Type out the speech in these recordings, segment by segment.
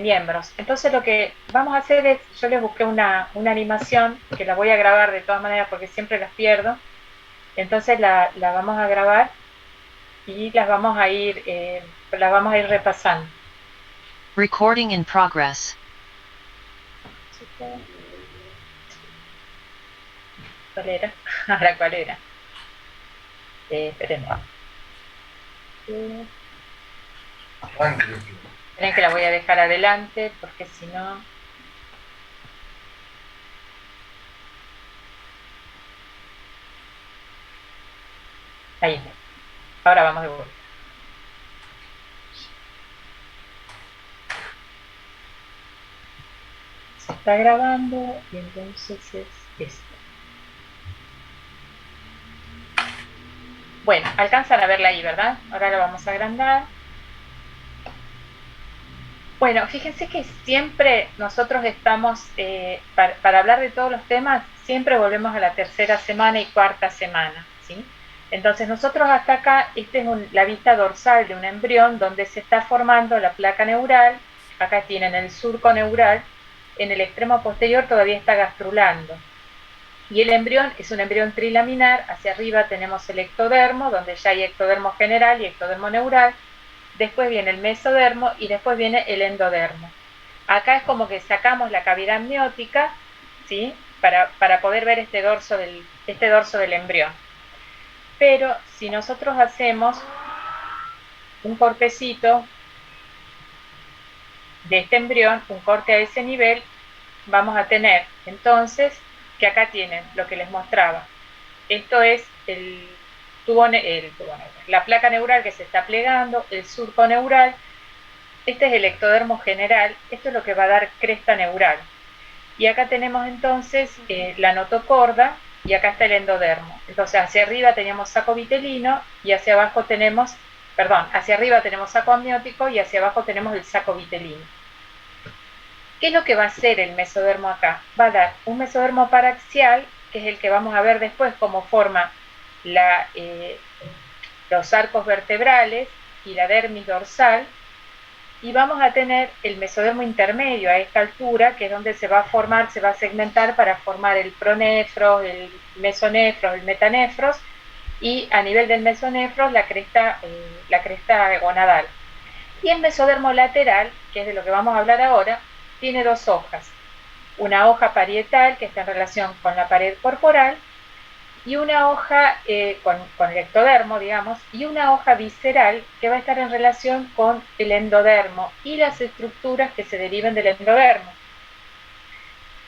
miembros. Entonces lo que vamos a hacer es, yo les busqué una animación que la voy a grabar de todas maneras porque siempre las pierdo. Entonces la vamos a grabar y las vamos a ir repasando. Recording in progress. ¿Cuál era? Ahora, ¿cuál era? Espérenme. Esperen que la voy a dejar adelante porque si no... Ahí está. Ahora vamos de vuelta. Se está grabando y entonces es esto. Bueno, alcanzan a verla ahí, ¿verdad? Ahora la vamos a agrandar. Bueno, fíjense que siempre nosotros estamos, para hablar de todos los temas, siempre volvemos a la tercera semana y cuarta semana, ¿sí? Entonces nosotros hasta acá, esta es la vista dorsal de un embrión donde se está formando la placa neural, acá tienen el surco neural, en el extremo posterior todavía está gastrulando. Y el embrión es un embrión trilaminar, hacia arriba tenemos el ectodermo, donde ya hay ectodermo general y ectodermo neural, después viene el mesodermo y después viene el endodermo. Acá es como que sacamos la cavidad amniótica, ¿sí? Para poder ver este dorso del embrión. Pero si nosotros hacemos un cortecito de este embrión, un corte a ese nivel, vamos a tener entonces que acá tienen lo que les mostraba. Esto es la placa neural que se está plegando, el surco neural. Este es el ectodermo general, esto es lo que va a dar cresta neural. Y acá tenemos entonces la notocorda y acá está el endodermo. Entonces hacia arriba tenemos saco vitelino y hacia abajo tenemos, hacia arriba tenemos saco amniótico y hacia abajo tenemos el saco vitelino. ¿Qué es lo que va a hacer el mesodermo acá? Va a dar un mesodermo paraxial, que es el que vamos a ver después cómo forma los arcos vertebrales y la dermis dorsal, y vamos a tener el mesodermo intermedio a esta altura, que es donde se va a formar, se va a segmentar para formar el pronefros, el mesonefros, el metanefros, y a nivel del mesonefros la cresta gonadal. Y el mesodermo lateral, que es de lo que vamos a hablar ahora, tiene dos hojas. Una hoja parietal, que está en relación con la pared corporal, y una hoja con el ectodermo, digamos, y una hoja visceral que va a estar en relación con el endodermo y las estructuras que se deriven del endodermo.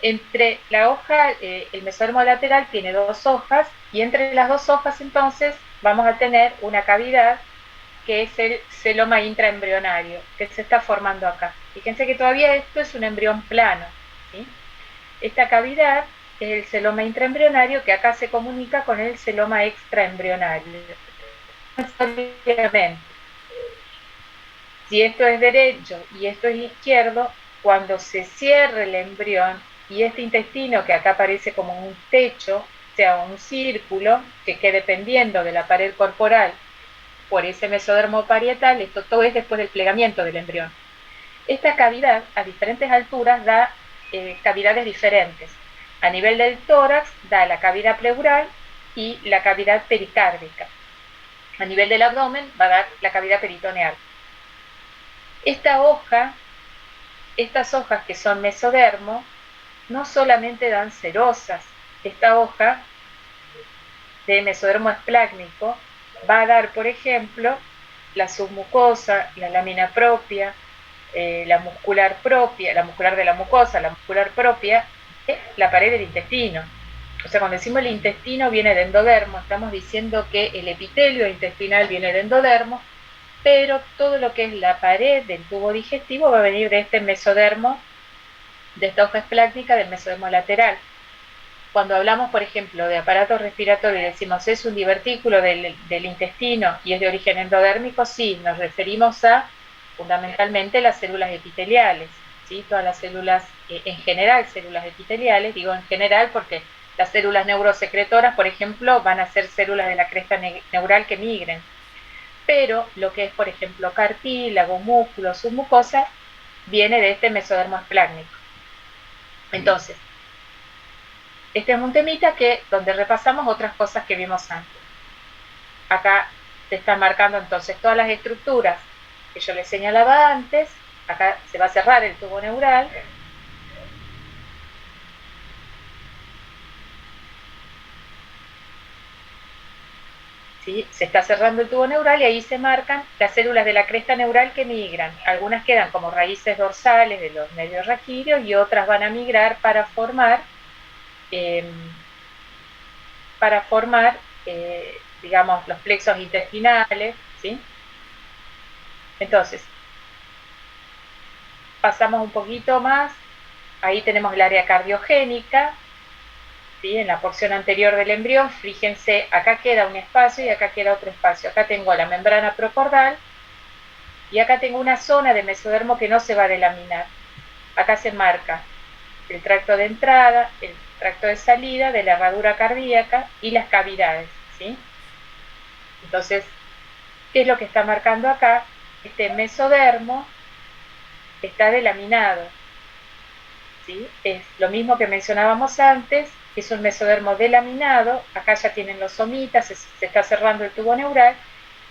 Entre la hoja, el mesodermo lateral tiene dos hojas, y entre las dos hojas entonces vamos a tener una cavidad que es el celoma intraembrionario, que se está formando acá. Fíjense que todavía esto es un embrión plano, ¿sí? Esta cavidad es el celoma intraembrionario, que acá se comunica con el celoma extraembrionario. Si esto es derecho y esto es izquierdo, cuando se cierre el embrión y este intestino, que acá aparece como un techo, sea un círculo, que quede pendiendo de la pared corporal por ese mesodermo parietal, esto todo es después del plegamiento del embrión. Esta cavidad a diferentes alturas da cavidades diferentes. A nivel del tórax da la cavidad pleural y la cavidad pericárdica. A nivel del abdomen va a dar la cavidad peritoneal. Estas hojas que son mesodermo, no solamente dan cerosas. Esta hoja de mesodermo esplácnico va a dar, por ejemplo, la submucosa, la lámina propia, la muscular propia, la muscular de la mucosa, la muscular propia, la pared del intestino. O sea, cuando decimos el intestino viene de endodermo, estamos diciendo que el epitelio intestinal viene de endodermo, pero todo lo que es la pared del tubo digestivo va a venir de este mesodermo, de esta hoja esplácnica del mesodermo lateral. Cuando hablamos, por ejemplo, de aparato respiratorio y decimos es un divertículo del intestino y es de origen endodérmico, sí, nos referimos a fundamentalmente las células epiteliales, ¿sí? Todas las células, en general células epiteliales, digo en general porque las células neurosecretoras, por ejemplo, van a ser células de la cresta neural que migren. Pero lo que es, por ejemplo, cartílago, músculo, submucosa, viene de este mesodermo esplácnico. Entonces, este es un temita donde repasamos otras cosas que vimos antes. Acá te están marcando entonces todas las estructuras que yo les señalaba antes. Acá se va a cerrar el tubo neural. ¿Sí? Se está cerrando el tubo neural y ahí se marcan las células de la cresta neural que migran. Algunas quedan como raíces dorsales de los nervios raquídeos y otras van a migrar para formar digamos, los plexos intestinales, ¿sí? Entonces, pasamos un poquito más, ahí tenemos el área cardiogénica, ¿sí? En la porción anterior del embrión, fíjense, acá queda un espacio y acá queda otro espacio. Acá tengo la membrana procordal y acá tengo una zona de mesodermo que no se va a delaminar. Acá se marca el tracto de entrada, el tracto de salida de la herradura cardíaca y las cavidades, ¿sí? Entonces, ¿qué es lo que está marcando acá? Este mesodermo está delaminado, ¿sí? Es lo mismo que mencionábamos antes, es un mesodermo delaminado, acá ya tienen los somitas, se está cerrando el tubo neural,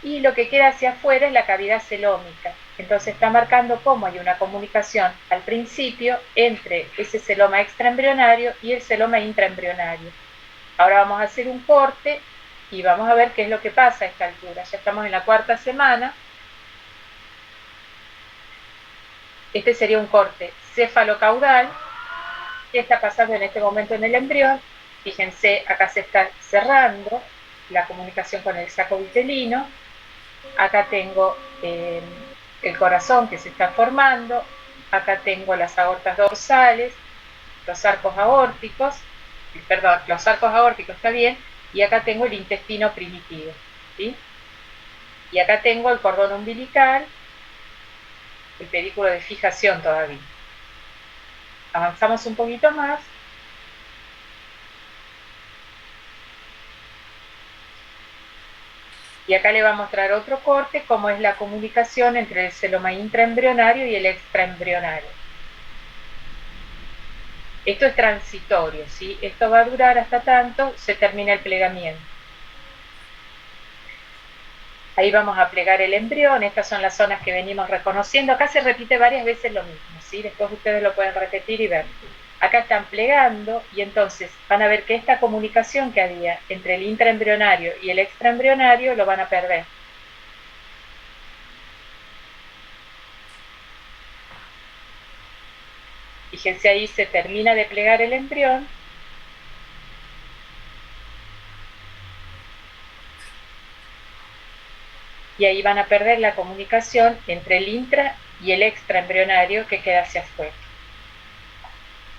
y lo que queda hacia afuera es la cavidad celómica. Entonces está marcando cómo hay una comunicación al principio entre ese celoma extraembrionario y el celoma intraembrionario. Ahora vamos a hacer un corte y vamos a ver qué es lo que pasa a esta altura. Ya estamos en la 4ª semana. Este sería un corte cefalocaudal. ¿Qué está pasando en este momento en el embrión? Fíjense, acá se está cerrando la comunicación con el saco vitelino. Acá tengo el corazón que se está formando. Acá tengo las aortas dorsales, los arcos aórticos. Perdón, los arcos aórticos está bien. Y acá tengo el intestino primitivo, ¿sí? Y acá tengo el cordón umbilical, el pedículo de fijación todavía. Avanzamos un poquito más. Y acá le va a mostrar otro corte, como es la comunicación entre el celoma intraembrionario y el extraembrionario. Esto es transitorio, ¿sí? Esto va a durar hasta tanto se termina el plegamiento. Ahí vamos a plegar el embrión, estas son las zonas que venimos reconociendo. Acá se repite varias veces lo mismo, ¿sí? Después ustedes lo pueden repetir y ver. Acá están plegando y entonces van a ver que esta comunicación que había entre el intraembrionario y el extraembrionario lo van a perder. Fíjense, ahí se termina de plegar el embrión. Y ahí van a perder la comunicación entre el intra y el extraembrionario que queda hacia afuera.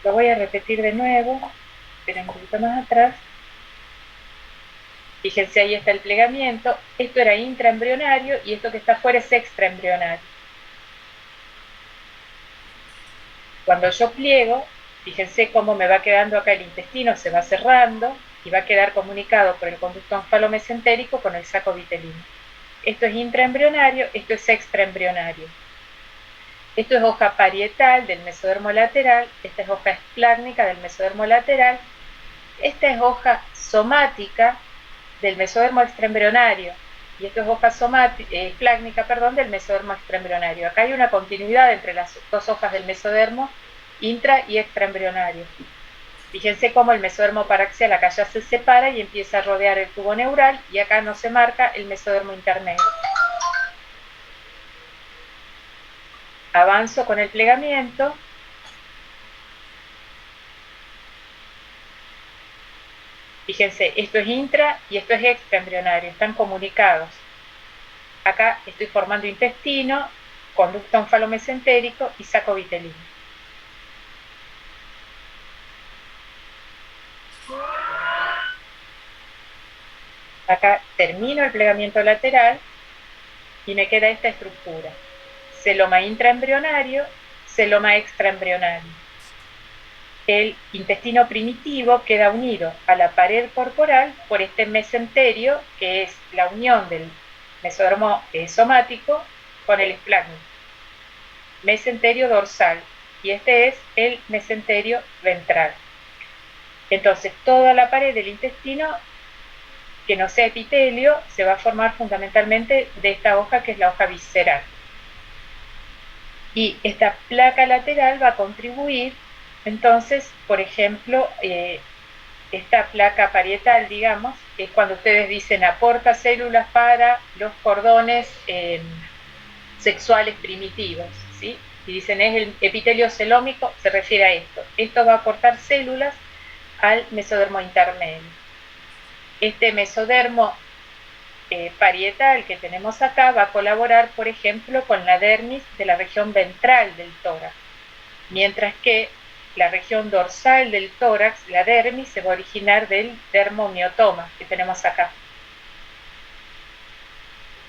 Lo voy a repetir de nuevo, esperen un poquito más atrás. Fíjense, ahí está el plegamiento. Esto era intraembrionario y esto que está afuera es extraembrionario. Cuando yo pliego, fíjense cómo me va quedando acá el intestino, se va cerrando y va a quedar comunicado por el conducto onfalomesentérico con el saco vitelino. Esto es intraembrionario, esto es extraembrionario. Esto es hoja parietal del mesodermo lateral, esta es hoja esplácnica del mesodermo lateral, esta es hoja somática del mesodermo extraembrionario y esto es hoja esplácnica, del mesodermo extraembrionario. Acá hay una continuidad entre las dos hojas del mesodermo intra y extraembrionario. Fíjense cómo el mesodermo paraxial acá ya se separa y empieza a rodear el tubo neural y acá no se marca el mesodermo intermedio. Avanzo con el plegamiento. Fíjense, esto es intra y esto es extraembrionario, están comunicados. Acá estoy formando intestino, conducto onfalomesentérico y saco vitelino. Acá termino el plegamiento lateral y me queda esta estructura: celoma intraembrionario, celoma extraembrionario. El intestino primitivo queda unido a la pared corporal por este mesenterio, que es la unión del mesodermo somático con el esplácnico. mesenterio dorsal y este es el mesenterio ventral. Entonces, toda la pared del intestino que no sea epitelio se va a formar fundamentalmente de esta hoja, que es la hoja visceral. Y esta placa lateral va a contribuir, entonces, por ejemplo, esta placa parietal, digamos, es cuando ustedes dicen aporta células para los cordones sexuales primitivos, ¿sí? Y dicen es el epitelio celómico, se refiere a esto. Esto va a aportar células al mesodermo intermedio. Este mesodermo parietal que tenemos acá va a colaborar, por ejemplo, con la dermis de la región ventral del tórax, mientras que la región dorsal del tórax, la dermis, se va a originar del dermomiotoma que tenemos acá.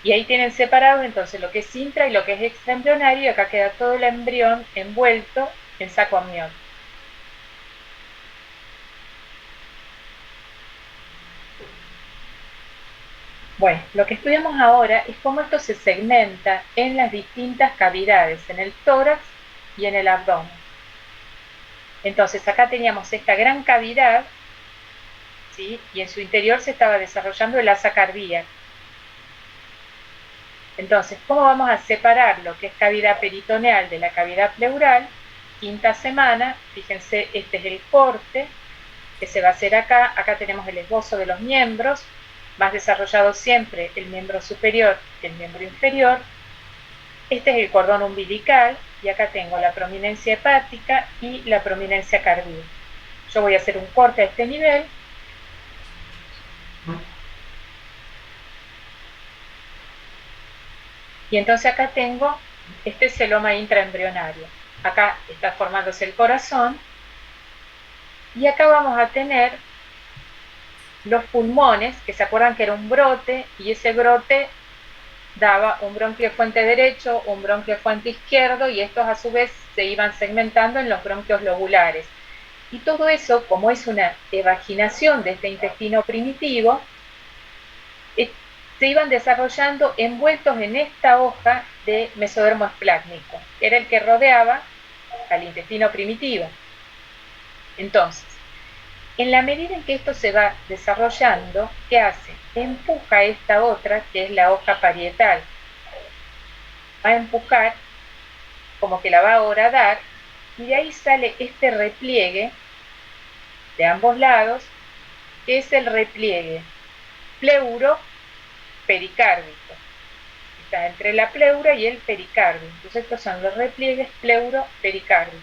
Y ahí tienen separado entonces lo que es intra y lo que es extraembrionario, y acá queda todo el embrión envuelto en saco amniótico. Bueno, lo que estudiamos ahora es cómo esto se segmenta en las distintas cavidades, en el tórax y en el abdomen. Entonces acá teníamos esta gran cavidad, ¿sí? Y en su interior se estaba desarrollando el asa cardíaca. Entonces, ¿cómo vamos a separar lo que es cavidad peritoneal de la cavidad pleural? Quinta semana, fíjense, este es el corte que se va a hacer acá. Acá tenemos el esbozo de los miembros, más desarrollado siempre el miembro superior que el miembro inferior. Este es el cordón umbilical y acá tengo la prominencia hepática y la prominencia cardíaca. Yo voy a hacer un corte a este nivel. Y entonces acá tengo este celoma intraembrionario. Acá está formándose el corazón. Y acá vamos a tener los pulmones, que se acuerdan que era un brote, y ese brote daba un bronquio de fuente derecho, un bronquio de fuente izquierdo, y estos a su vez se iban segmentando en los bronquios lobulares. Y todo eso, como es una evaginación de este intestino primitivo, se iban desarrollando envueltos en esta hoja de mesodermo esplácnico, que era el que rodeaba al intestino primitivo. Entonces, en la medida en que esto se va desarrollando, ¿qué hace? Empuja esta otra, que es la hoja parietal. Va a empujar, como que la va a horadar, y de ahí sale este repliegue de ambos lados, que es el repliegue pleuro-pericárdico. Está entre la pleura y el pericardio. Entonces estos son los repliegues pleuro-pericárdicos,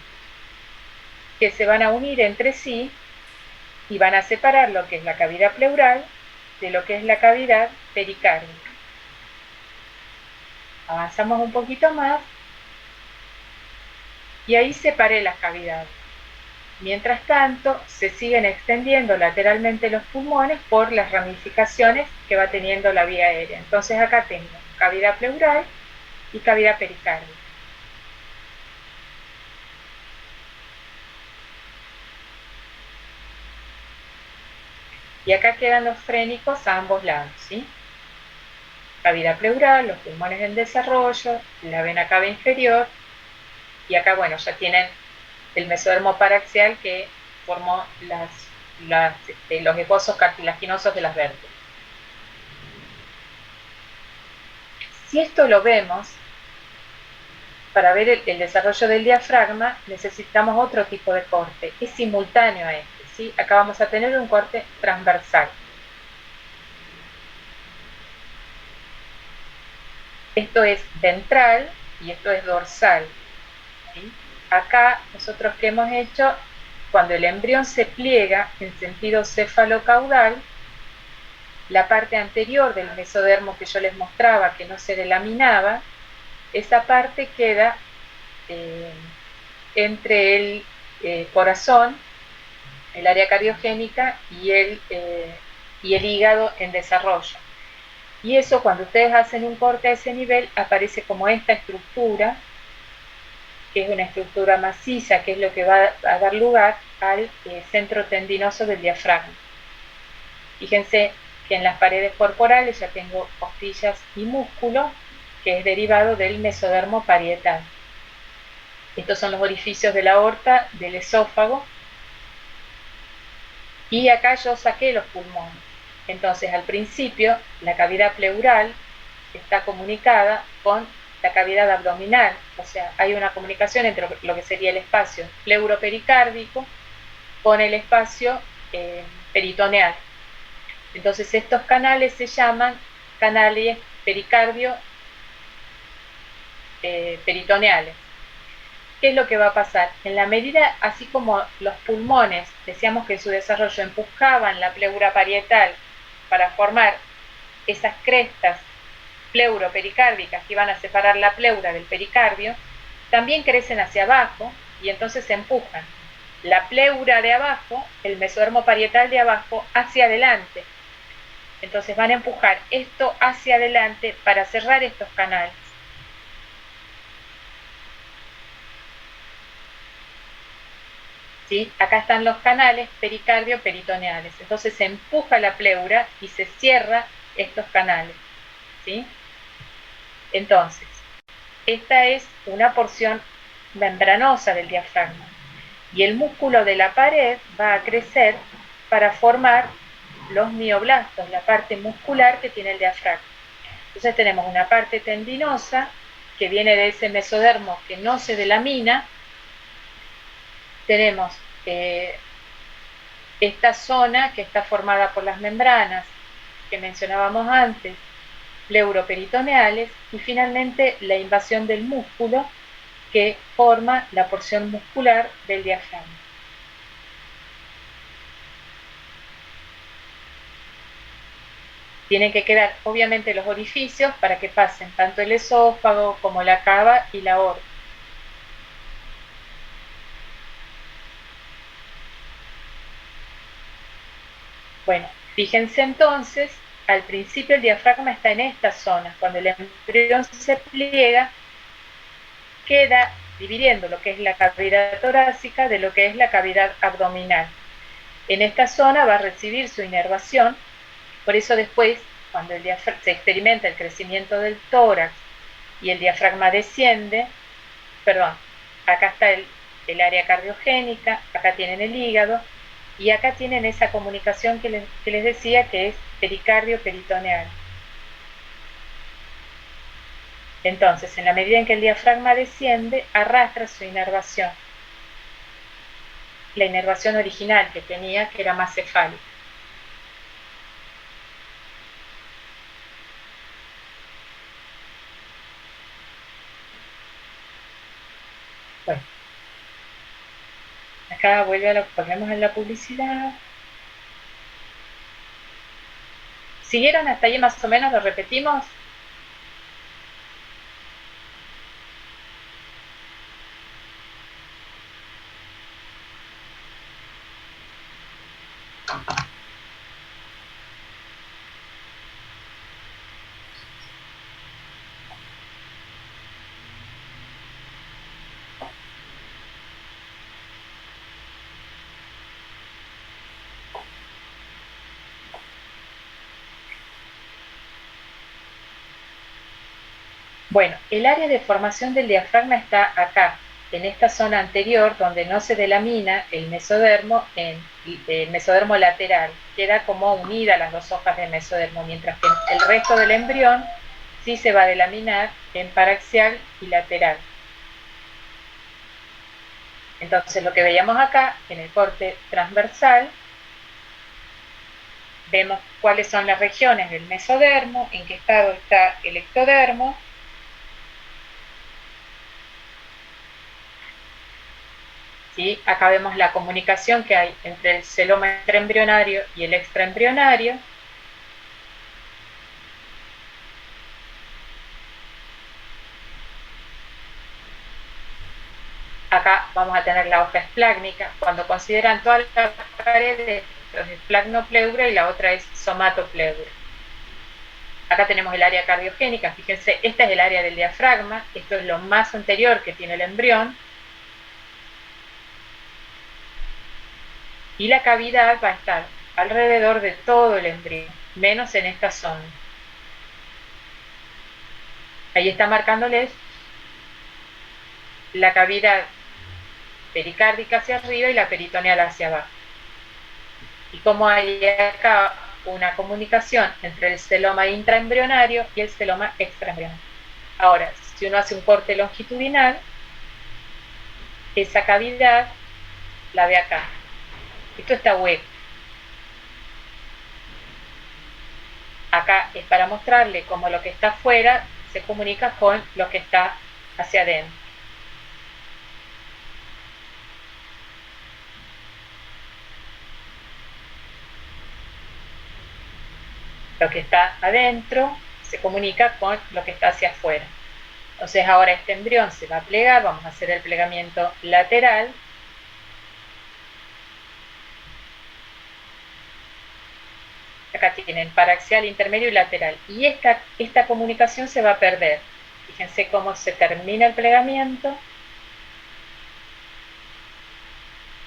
que se van a unir entre sí y van a separar lo que es la cavidad pleural de lo que es la cavidad pericárdica. Avanzamos un poquito más y ahí separé las cavidades. Mientras tanto, se siguen extendiendo lateralmente los pulmones por las ramificaciones que va teniendo la vía aérea. Entonces acá tengo cavidad pleural y cavidad pericárdica. Y acá quedan los frénicos a ambos lados, ¿sí? Cavidad pleural, los pulmones en desarrollo, la vena cava inferior, y acá, bueno, ya tienen el mesodermo paraxial que formó los esbozos cartilaginosos de las vértebras. Si esto lo vemos, para ver el desarrollo del diafragma necesitamos otro tipo de corte, es simultáneo a este, ¿sí? Acá vamos a tener un corte transversal. Esto es ventral y esto es dorsal, ¿sí? Acá nosotros que hemos hecho, cuando el embrión se pliega en sentido cefalocaudal, la parte anterior del mesodermo que yo les mostraba, que no se delaminaba, esa parte queda entre el corazón, el área cardiogénica y el hígado en desarrollo. Y eso, cuando ustedes hacen un corte a ese nivel, aparece como esta estructura, que es una estructura maciza, que es lo que va a dar lugar al centro tendinoso del diafragma. Fíjense que en las paredes corporales ya tengo costillas y músculo, que es derivado del mesodermo parietal. Estos son los orificios de la aorta, del esófago. Y acá yo saqué los pulmones. Entonces, al principio, la cavidad pleural está comunicada con la cavidad abdominal. O sea, hay una comunicación entre lo que sería el espacio pleuropericárdico con el espacio peritoneal. Entonces, estos canales se llaman canales pericardio peritoneales. ¿Qué es lo que va a pasar? En la medida, así como los pulmones, decíamos que en su desarrollo empujaban la pleura parietal para formar esas crestas pleuropericárdicas que iban a separar la pleura del pericardio, también crecen hacia abajo y entonces se empujan la pleura de abajo, el mesodermo parietal de abajo, hacia adelante. Entonces van a empujar esto hacia adelante para cerrar estos canales. ¿Sí? Acá están los canales pericardio-peritoneales. Entonces se empuja la pleura y se cierra estos canales. ¿Sí? Entonces, esta es una porción membranosa del diafragma. Y el músculo de la pared va a crecer para formar los mioblastos, la parte muscular que tiene el diafragma. Entonces tenemos una parte tendinosa que viene de ese mesodermo que no se delamina. Tenemos esta zona que está formada por las membranas que mencionábamos antes, pleuroperitoneales, y finalmente la invasión del músculo que forma la porción muscular del diafragma. Tienen que quedar obviamente los orificios para que pasen tanto el esófago como la cava y la aorta. Bueno, fíjense entonces, al principio el diafragma está en esta zona. Cuando el embrión se pliega, queda dividiendo lo que es la cavidad torácica de lo que es la cavidad abdominal. En esta zona va a recibir su inervación, por eso después, cuando se experimenta el crecimiento del tórax y el diafragma desciende, perdón, acá está el área cardiogénica, acá tienen el hígado, y acá tienen esa comunicación que les decía que es pericardio-peritoneal. Entonces, en la medida en que el diafragma desciende, arrastra su inervación. La inervación original que tenía, que era más cefálica. Bueno, acá volvemos en la publicidad. ¿Siguieron hasta ahí más o menos? ¿Lo repetimos? Bueno, el área de formación del diafragma está acá, en esta zona anterior, donde no se delamina el mesodermo en el mesodermo lateral. Queda como unida las dos hojas del mesodermo, mientras que el resto del embrión sí se va a delaminar en paraxial y lateral. Entonces, lo que veíamos acá, en el corte transversal, vemos cuáles son las regiones del mesodermo, en qué estado está el ectodermo. ¿Sí? Acá vemos la comunicación que hay entre el celoma intraembrionario y el extraembrionario. Acá vamos a tener la hoja esplácnica. Cuando consideran todas las paredes, es esplagnopleuria y la otra es somatopleura. Acá tenemos el área cardiogénica. Fíjense, esta es el área del diafragma. Esto es lo más anterior que tiene el embrión. Y la cavidad va a estar alrededor de todo el embrión, menos en esta zona. Ahí está marcándoles la cavidad pericárdica hacia arriba y la peritoneal hacia abajo. Y como hay acá una comunicación entre el celoma intraembrionario y el celoma extraembrionario. Ahora, si uno hace un corte longitudinal, esa cavidad la ve acá. Esto está hueco. Acá es para mostrarle cómo lo que está afuera se comunica con lo que está hacia adentro. Lo que está adentro se comunica con lo que está hacia afuera. Entonces ahora este embrión se va a plegar, vamos a hacer el plegamiento lateral. Acá tienen paraxial, intermedio y lateral. Y esta comunicación se va a perder. Fíjense cómo se termina el plegamiento.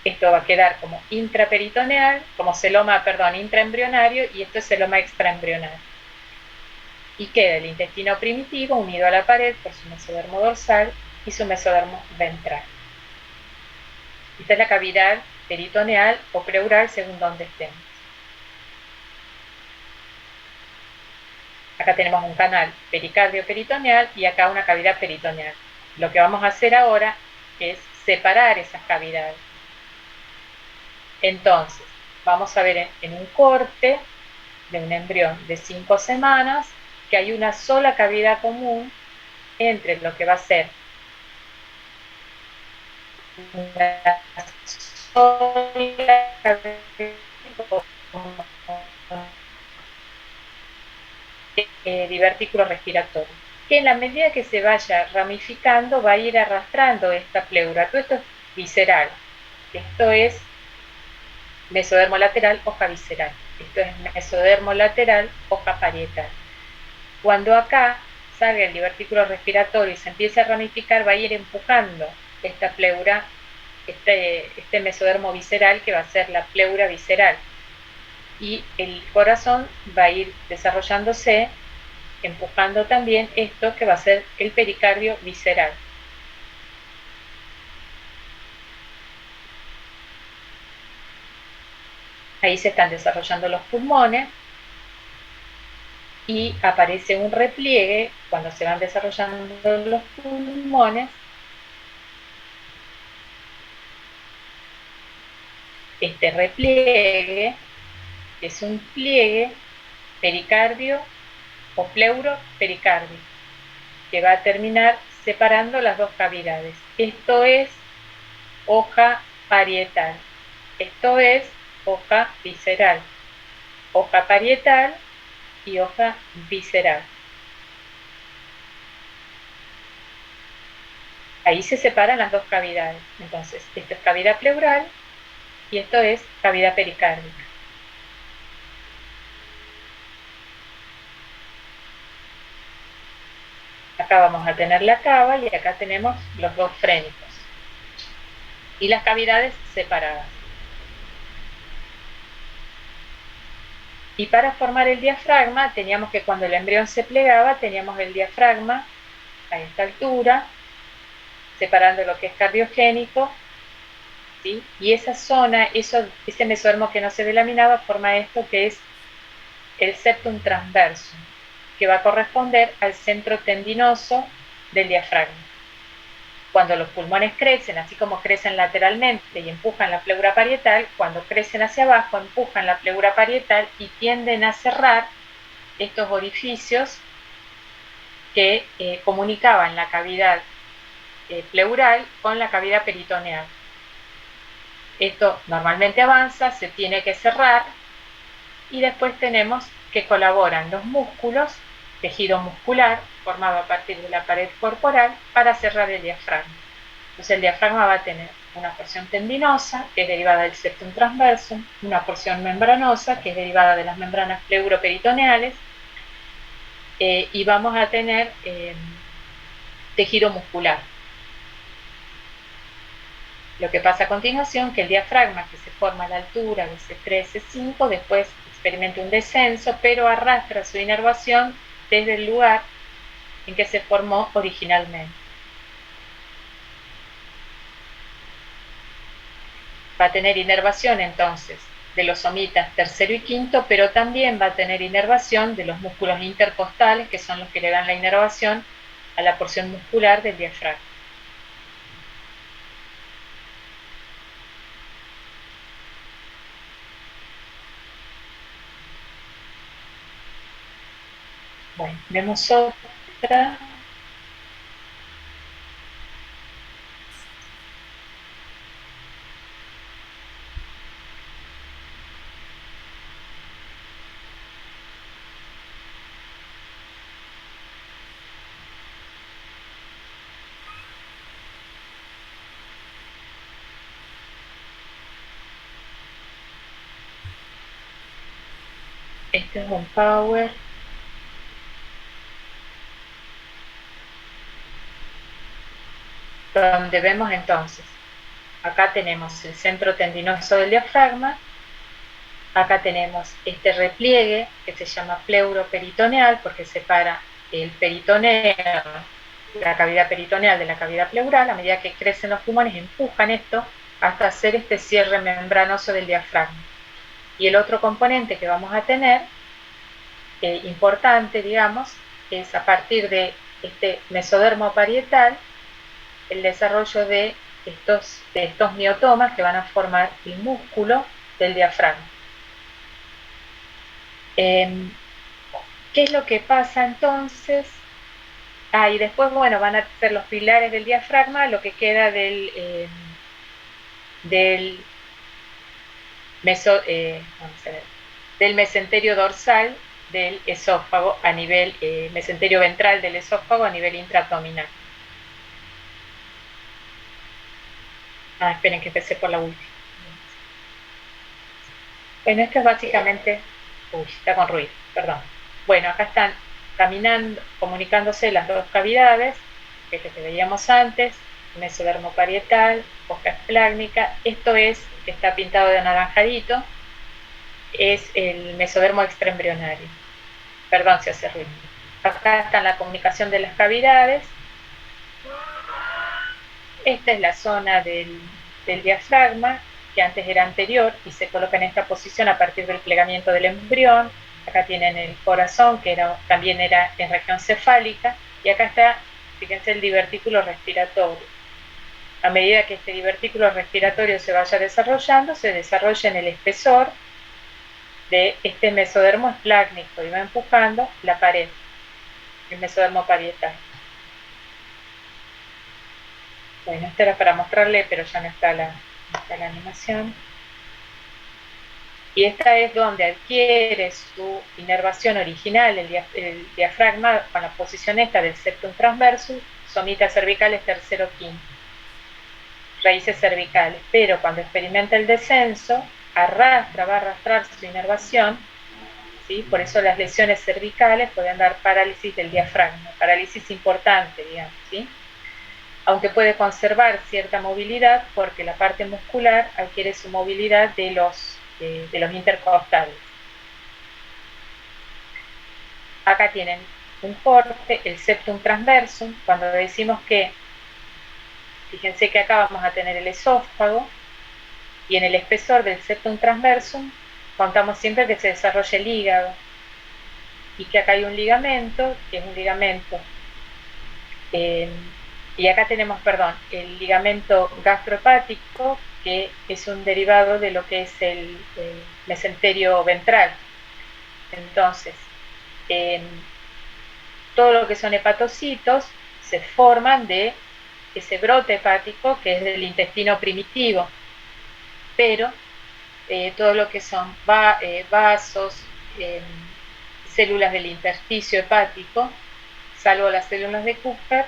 Esto va a quedar como intraperitoneal, como celoma, perdón, intraembrionario, y esto es celoma extraembrionario. Y queda el intestino primitivo unido a la pared por su mesodermo dorsal y su mesodermo ventral. Esta es la cavidad peritoneal o pleural según donde estemos. Acá tenemos un canal pericardio-peritoneal y acá una cavidad peritoneal. Lo que vamos a hacer ahora es separar esas cavidades. Entonces, vamos a ver en un corte de un embrión de 5 semanas que hay una sola cavidad común entre lo que va a ser una sola cavidad divertículo respiratorio, que en la medida que se vaya ramificando va a ir arrastrando esta pleura. Todo esto es visceral. Esto es mesodermo lateral, hoja visceral. Esto es mesodermo lateral, hoja parietal. Cuando acá salga el divertículo respiratorio y se empiece a ramificar, va a ir empujando esta pleura, este mesodermo visceral, que va a ser la pleura visceral. Y el corazón va a ir desarrollándose, empujando también esto que va a ser el pericardio visceral. Ahí se están desarrollando los pulmones y aparece un repliegue cuando se van desarrollando los pulmones. Este repliegue es un pliegue pericardio o pleuropericardio que va a terminar separando las dos cavidades. Esto es hoja parietal. Esto es hoja visceral. Hoja parietal y hoja visceral. Ahí se separan las dos cavidades. Entonces, esto es cavidad pleural y esto es cavidad pericárdica. Acá vamos a tener la cava y acá tenemos los dos frénicos. Y las cavidades separadas. Y para formar el diafragma, teníamos que cuando el embrión se plegaba, teníamos el diafragma a esta altura, separando lo que es cardiogénico, ¿sí? Y esa zona, ese mesodermo que no se delaminaba, forma esto que es el septum transversum, que va a corresponder al centro tendinoso del diafragma. Cuando los pulmones crecen, así como crecen lateralmente y empujan la pleura parietal, cuando crecen hacia abajo empujan la pleura parietal y tienden a cerrar estos orificios que comunicaban la cavidad pleural con la cavidad peritoneal. Esto normalmente avanza, se tiene que cerrar y después tenemos que colaboran los músculos, tejido muscular formado a partir de la pared corporal para cerrar el diafragma. Entonces el diafragma va a tener una porción tendinosa, que es derivada del septum transversum, una porción membranosa, que es derivada de las membranas pleuroperitoneales, y vamos a tener tejido muscular. Lo que pasa a continuación, que el diafragma que se forma a la altura de C3, C5, después experimenta un descenso, pero arrastra su inervación desde el lugar en que se formó originalmente. va a tener inervación entonces de los somitas tercero y quinto, pero también va a tener inervación de los músculos intercostales, que son los que le dan la inervación a la porción muscular del diafragma. Bueno, vemos otra. Este es un power. Donde vemos entonces, acá tenemos el centro tendinoso del diafragma, acá tenemos este repliegue que se llama pleuroperitoneal porque separa el peritoneo, la cavidad peritoneal de la cavidad pleural. A medida que crecen los pulmones empujan esto hasta hacer este cierre membranoso del diafragma. Y el otro componente que vamos a tener, importante digamos, es a partir de este mesodermo parietal, el desarrollo de estos miotomas que van a formar el músculo del diafragma. ¿Qué es lo que pasa entonces? Y después, bueno, van a ser los pilares del diafragma, lo que queda del mesenterio dorsal del esófago a nivel, mesenterio ventral del esófago a nivel intraabdominal. Esperen que empecé por la última. Bueno, esto es básicamente... está con ruido, perdón. Bueno, acá están caminando, comunicándose las dos cavidades, que es lo que veíamos antes, mesodermo parietal, boca esplácnica. Esto es, que está pintado de anaranjadito, es el mesodermo extraembrionario. Perdón si hace ruido. Acá está la comunicación de las cavidades. Esta es la zona del diafragma, que antes era anterior y se coloca en esta posición a partir del plegamiento del embrión. Acá tienen el corazón, que también era en región cefálica, y acá está, fíjense, el divertículo respiratorio. A medida que este divertículo respiratorio se vaya desarrollando, se desarrolla en el espesor de este mesodermo esplácnico y va empujando la pared, el mesodermo parietal. Bueno, esto era para mostrarle, pero ya no está la animación. Y esta es donde adquiere su inervación original el diafragma con la posición esta del septum transversus, somitas cervicales tercero quinto, raíces cervicales, pero cuando experimenta el descenso, va a arrastrar su inervación, ¿sí? Por eso las lesiones cervicales pueden dar parálisis del diafragma, parálisis importante, digamos, ¿sí? Aunque puede conservar cierta movilidad porque la parte muscular adquiere su movilidad de los intercostales. Acá tienen un corte, el septum transversum, cuando decimos que, fíjense que acá vamos a tener el esófago, y en el espesor del septum transversum contamos siempre que se desarrolla el hígado, y que acá hay un ligamento, que es un ligamento, y acá tenemos, perdón, el ligamento gastrohepático, que es un derivado de lo que es el mesenterio ventral. Entonces, todo lo que son hepatocitos se forman de ese brote hepático que es del intestino primitivo, pero todo lo que son vasos, células del intersticio hepático, salvo las células de Kupffer,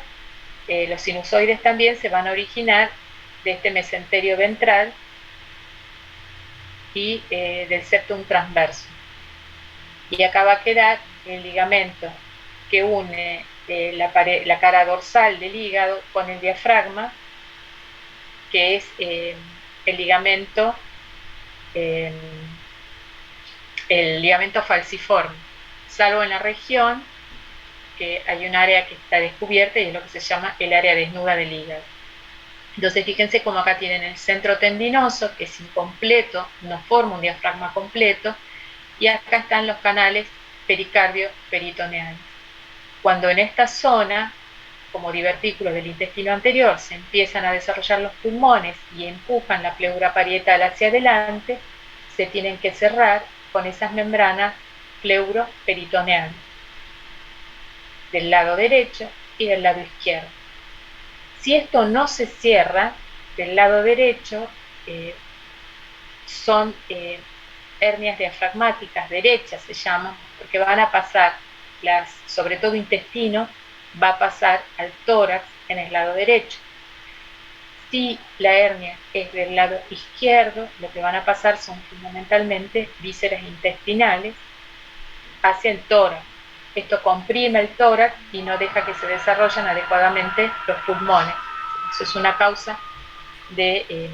los sinusoides también se van a originar de este mesenterio ventral y del septum transverso. Y acá va a quedar el ligamento que une la cara dorsal del hígado con el diafragma, que es el ligamento falciforme, salvo en la región que hay un área que está descubierta y es lo que se llama el área desnuda del hígado. Entonces fíjense cómo acá tienen el centro tendinoso, que es incompleto, no forma un diafragma completo, y acá están los canales pericardio-peritoneales. Cuando en esta zona, como divertículos del intestino anterior, se empiezan a desarrollar los pulmones y empujan la pleura parietal hacia adelante, se tienen que cerrar con esas membranas pleuroperitoneales del lado derecho y del lado izquierdo. Si esto no se cierra del lado derecho, son hernias diafragmáticas derechas, se llaman, porque van a pasar, sobre todo intestino, va a pasar al tórax en el lado derecho. Si la hernia es del lado izquierdo, lo que van a pasar son fundamentalmente vísceras intestinales hacia el tórax. Esto comprime el tórax y no deja que se desarrollen adecuadamente los pulmones. Eso es una causa de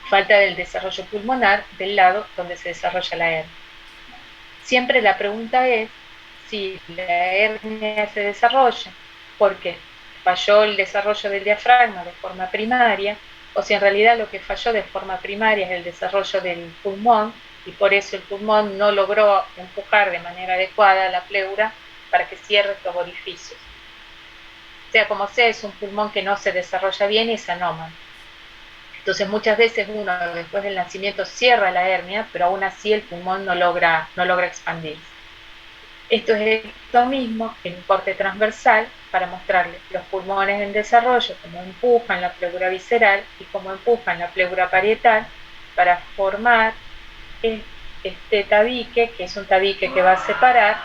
falta del desarrollo pulmonar del lado donde se desarrolla la hernia. Siempre la pregunta es si la hernia se desarrolla porque falló el desarrollo del diafragma de forma primaria, o si en realidad lo que falló de forma primaria es el desarrollo del pulmón, y por eso el pulmón no logró empujar de manera adecuada la pleura para que cierre estos orificios. Sea como sea, es un pulmón que no se desarrolla bien y es anómalo. Entonces muchas veces uno después del nacimiento cierra la hernia, pero aún así el pulmón no logra expandirse. Esto es esto mismo en un corte transversal para mostrarles los pulmones en desarrollo, cómo empujan la pleura visceral y cómo empujan la pleura parietal para formar este tabique, que es un tabique que va a separar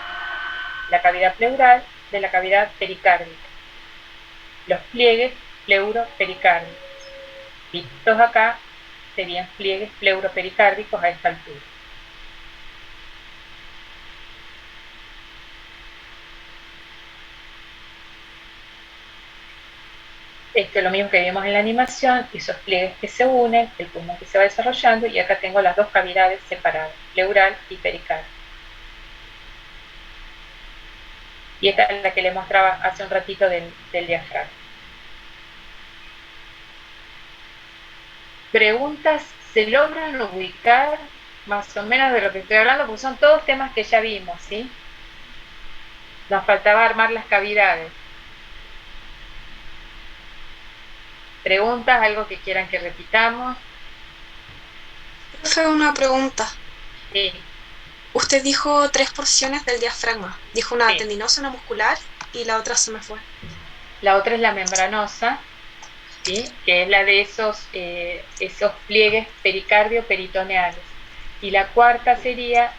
la cavidad pleural de la cavidad pericárdica. Los pliegues pleuropericárdicos. Vistos acá serían pliegues pleuropericárdicos a esta altura. Esto es lo mismo que vimos en la animación, esos pliegues que se unen, el pulmón que se va desarrollando, y acá tengo las dos cavidades separadas, pleural y pericárdica. Y esta es la que les mostraba hace un ratito del diafragma. Preguntas, ¿se logran ubicar más o menos de lo que estoy hablando? Porque son todos temas que ya vimos, ¿sí? Nos faltaba armar las cavidades. ¿Preguntas? ¿Algo que quieran que repitamos? Profe, una pregunta. Sí. Usted dijo 3 porciones del diafragma. Dijo una Sí. tendinosa, una muscular y la otra se me fue. La otra es la membranosa, ¿sí? Que es la de esos pliegues pericardio-peritoneales. Y la cuarta sería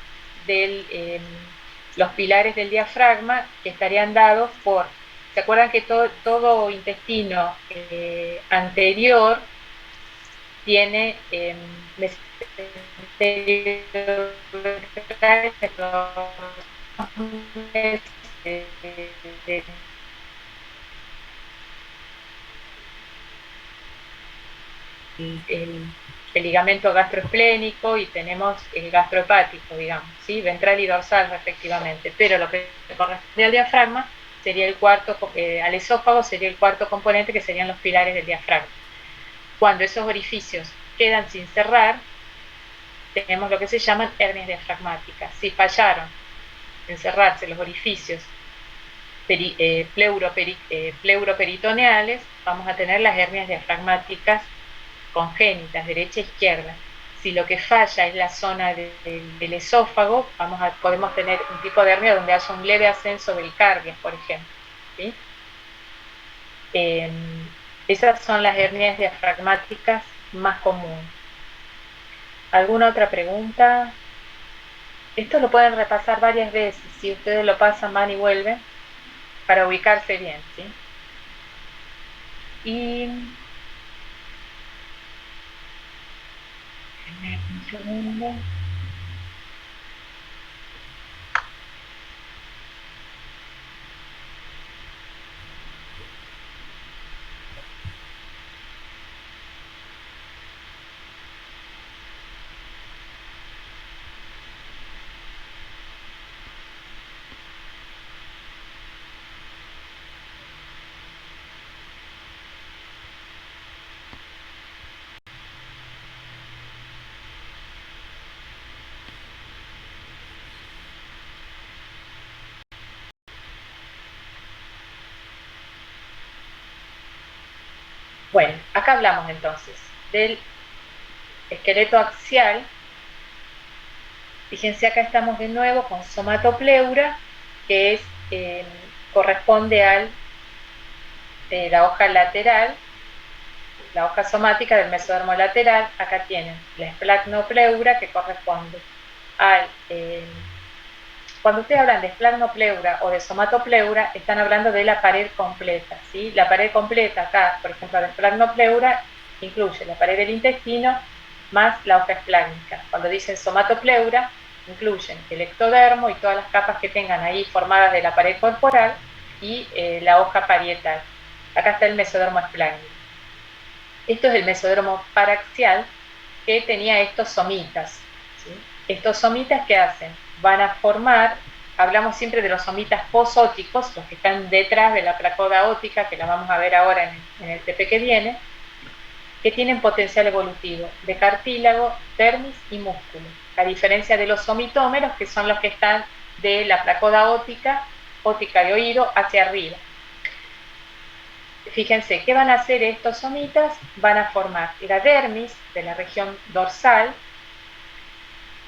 los pilares del diafragma, que estarían dados por, ¿se acuerdan que todo intestino anterior tiene el ligamento gastroesplénico y tenemos el gastrohepático, digamos, ¿sí? Ventral y dorsal respectivamente, pero lo que corresponde al diafragma sería el cuarto, al esófago sería el cuarto componente, que serían los pilares del diafragma. Cuando esos orificios quedan sin cerrar, tenemos lo que se llaman hernias diafragmáticas. Si fallaron en cerrarse los orificios pleuroperitoneales, vamos a tener las hernias diafragmáticas congénitas, derecha e izquierda. Si lo que falla es la zona del esófago, podemos tener un tipo de hernia donde haya un leve ascenso del cardias, por ejemplo, ¿sí? Esas son las hernias diafragmáticas más comunes. ¿Alguna otra pregunta? Esto lo pueden repasar varias veces, si ustedes lo pasan, van y vuelven, para ubicarse bien, ¿sí? Y un segundo. Bueno, acá hablamos entonces del esqueleto axial. Fíjense, acá estamos de nuevo con somatopleura, que es, corresponde a la hoja lateral, la hoja somática del mesodermo lateral. Acá tienen la esplacnopleura, que corresponde al... cuando ustedes hablan de esplacnopleura o de somatopleura, están hablando de la pared completa, ¿sí? La pared completa acá, por ejemplo, la esplacnopleura incluye la pared del intestino más la hoja esplácnica. Cuando dicen somatopleura, incluyen el ectodermo y todas las capas que tengan ahí formadas de la pared corporal y la hoja parietal. Acá está el mesodermo esplácnico. Esto es el mesodermo paraxial, que tenía estos somitas, ¿sí? Estos somitas, ¿qué hacen? Van a formar, hablamos siempre de los somitas posóticos, los que están detrás de la placoda ótica, que la vamos a ver ahora en el TP que viene, que tienen potencial evolutivo de cartílago, dermis y músculo, a diferencia de los somitómeros, que son los que están de la placoda ótica de oído hacia arriba. Fíjense, ¿qué van a hacer estos somitas? Van a formar la dermis de la región dorsal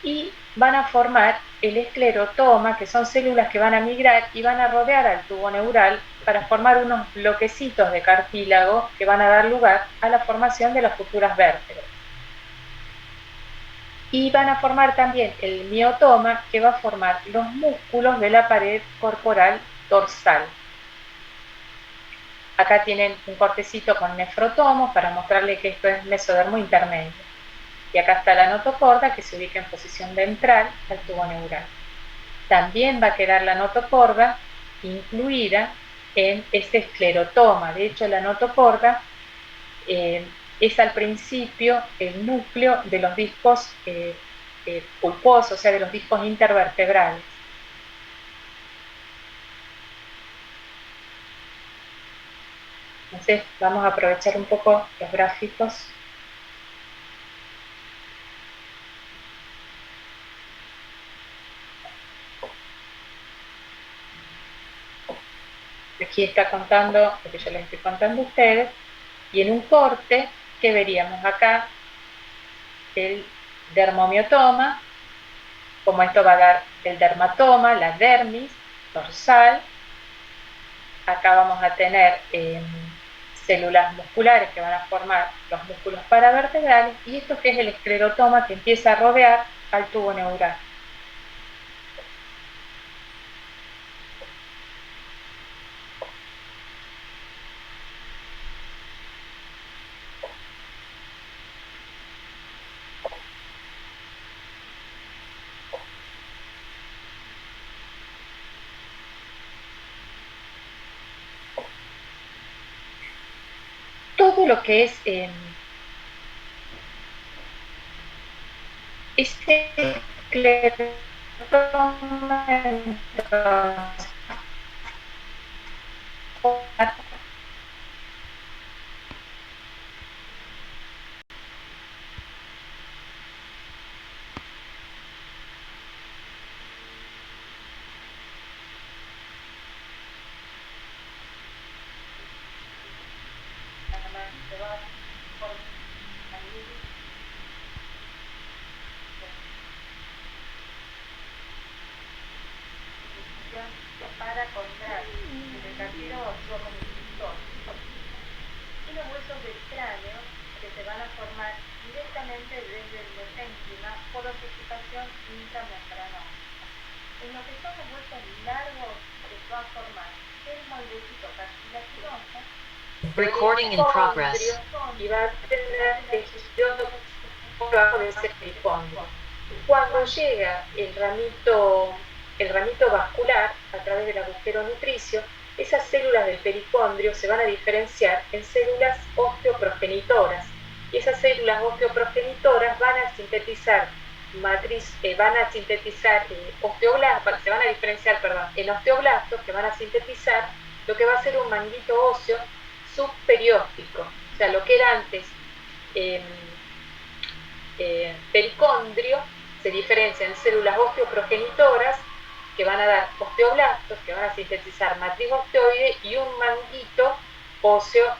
y van a formar el esclerotoma, que son células que van a migrar y van a rodear al tubo neural para formar unos bloquecitos de cartílago que van a dar lugar a la formación de las futuras vértebras. Y van a formar también el miotoma, que va a formar los músculos de la pared corporal dorsal. Acá tienen un cortecito con nefrotomos para mostrarle que esto es mesodermo intermedio. Y acá está la notocorda, que se ubica en posición ventral al tubo neural. También va a quedar la notocorda incluida en este esclerotoma. De hecho, la notocorda es al principio el núcleo de los discos pulposos, o sea, de los discos intervertebrales. Entonces, vamos a aprovechar un poco los gráficos. Aquí está contando lo que yo les estoy contando a ustedes. Y en un corte, ¿qué veríamos acá? El dermomiotoma, como esto va a dar el dermatoma, la dermis dorsal. Acá vamos a tener células musculares que van a formar los músculos paravertebrales, y esto que es el esclerotoma, que empieza a rodear al tubo neural. Todo lo que es este esclerotoma, para contar el cartílago actúa como inductor. Y los huesos del cráneo, que se van a formar directamente desde el mesénquima por ossificación intramembranosa. En lo que son los huesos largos, que se va a formar el moldecito cartilaginoso. Recording in progress. Y va a tener tejido por debajo de ese pericondrio. Cuando llega el ramito vascular a través del agujero nutricio, esas células del pericondrio se van a diferenciar en células osteoprogenitoras, y esas células osteoprogenitoras van a sintetizar osteoblastos, se van a diferenciar, en osteoblastos, que van a sintetizar lo que va a ser un manguito óseo subperióstico, o sea, lo que era antes pericondrio, se diferencia en células osteoprogenitoras, que van a dar osteoblastos, que van a sintetizar matriz osteoide, y un manguito óseo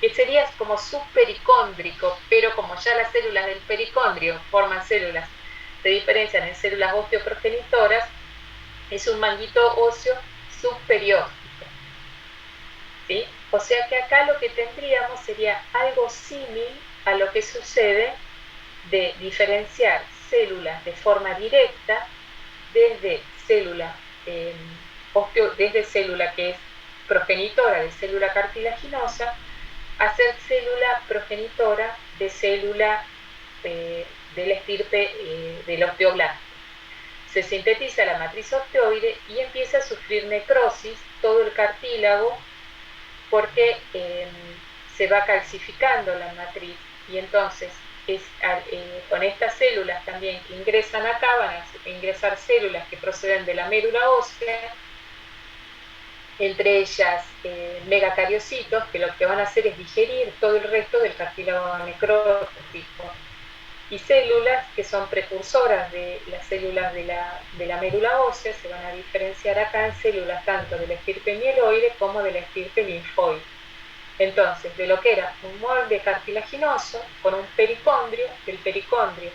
que sería como subpericóndrico, pero como ya las células del pericondrio forman células, se diferencian en células osteoprogenitoras, es un manguito óseo subperióstico, ¿sí? O sea que acá lo que tendríamos sería algo similar a lo que sucede de diferenciar células de forma directa desde célula, desde célula que es progenitora de célula cartilaginosa, a ser célula progenitora de célula de la estirpe del osteoblasto. Se sintetiza la matriz osteoide y empieza a sufrir necrosis todo el cartílago porque se va calcificando la matriz y entonces con estas células también que ingresan acá van a ingresar células que proceden de la médula ósea, entre ellas megacariocitos, que lo que van a hacer es digerir todo el resto del cartílago necrótico, y células que son precursoras de las células de la médula ósea, se van a diferenciar acá en células tanto de la estirpe mieloide como de la estirpe linfoide. Entonces, de lo que era un molde cartilaginoso con un pericondrio, del pericondrio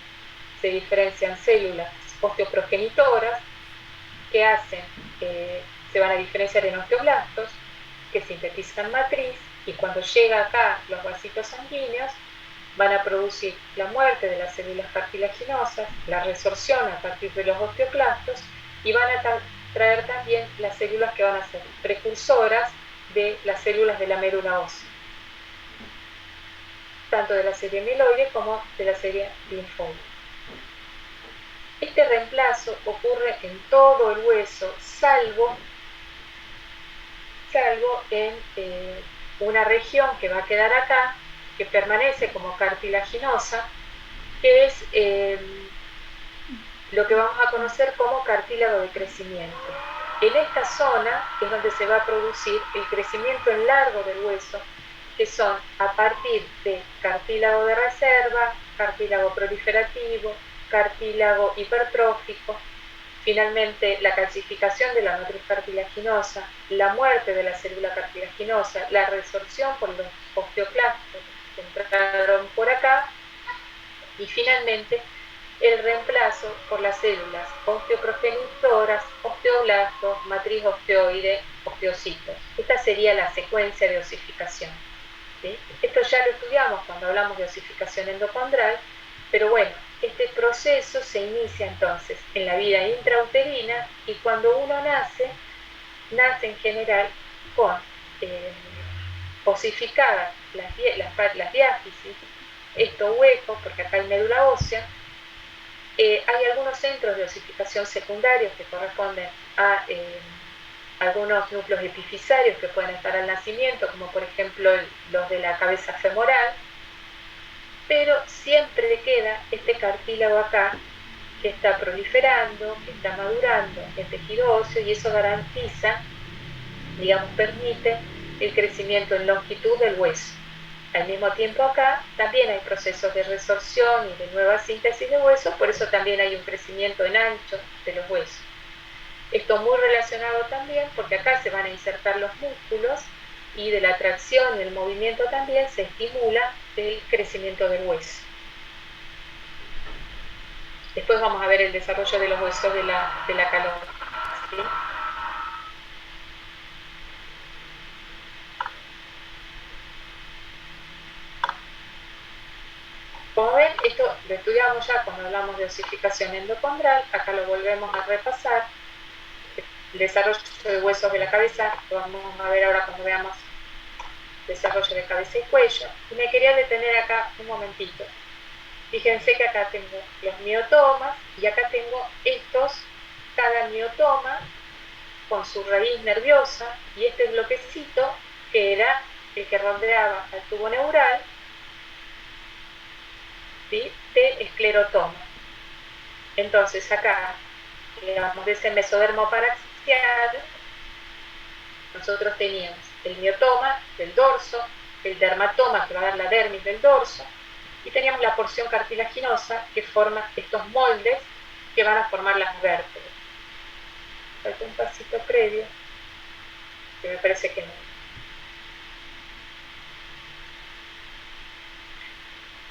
se diferencian células osteoprogenitoras que se van a diferenciar en osteoblastos que sintetizan matriz, y cuando llega acá los vasitos sanguíneos van a producir la muerte de las células cartilaginosas, la resorción a partir de los osteoclastos, y van a traer también las células que van a ser precursoras de las células de la médula ósea, tanto de la serie mieloide como de la serie linfoide. Este reemplazo ocurre en todo el hueso, salvo en una región que va a quedar acá, que permanece como cartilaginosa, que es lo que vamos a conocer como cartílago de crecimiento. En esta zona es donde se va a producir el crecimiento en largo del hueso, que son a partir de cartílago de reserva, cartílago proliferativo, cartílago hipertrófico, finalmente la calcificación de la matriz cartilaginosa, la muerte de la célula cartilaginosa, la resorción por los osteoclastos que entraron por acá, y finalmente el reemplazo por las células osteoprogenitoras, osteoblastos, matriz osteoide, osteocitos. Esta sería la secuencia de osificación, ¿sí? Esto ya lo estudiamos cuando hablamos de osificación endocondral, pero bueno, este proceso se inicia entonces en la vida intrauterina, y cuando uno nace en general con osificadas las diáfisis, estos huecos, porque acá hay médula ósea. Hay algunos centros de osificación secundarios que corresponden a algunos núcleos epifisarios que pueden estar al nacimiento, como por ejemplo los de la cabeza femoral, pero siempre queda este cartílago acá que está proliferando, que está madurando en tejido óseo, y eso garantiza, digamos, permite el crecimiento en longitud del hueso. Al mismo tiempo acá también hay procesos de resorción y de nueva síntesis de hueso, por eso también hay un crecimiento en ancho de los huesos. Esto muy relacionado también porque acá se van a insertar los músculos, y de la tracción y el movimiento también se estimula el crecimiento del hueso. Después vamos a ver el desarrollo de los huesos de la calor, ¿sí? Como ven, esto lo estudiamos ya cuando hablamos de osificación endocondral, acá lo volvemos a repasar. El desarrollo de huesos de la cabeza lo vamos a ver ahora cuando veamos desarrollo de cabeza y cuello. Y me quería detener acá un momentito. Fíjense que acá tengo los miotomas, y acá tengo cada miotoma con su raíz nerviosa, y este bloquecito que era el que rodeaba al tubo neural, ¿sí?, de esclerotoma. Entonces acá, digamos, de ese mesodermo paraxial, nosotros teníamos el miotoma del dorso, el dermatoma que va a dar la dermis del dorso, y teníamos la porción cartilaginosa que forma estos moldes que van a formar las vértebras. Falta un pasito previo, que me parece que no.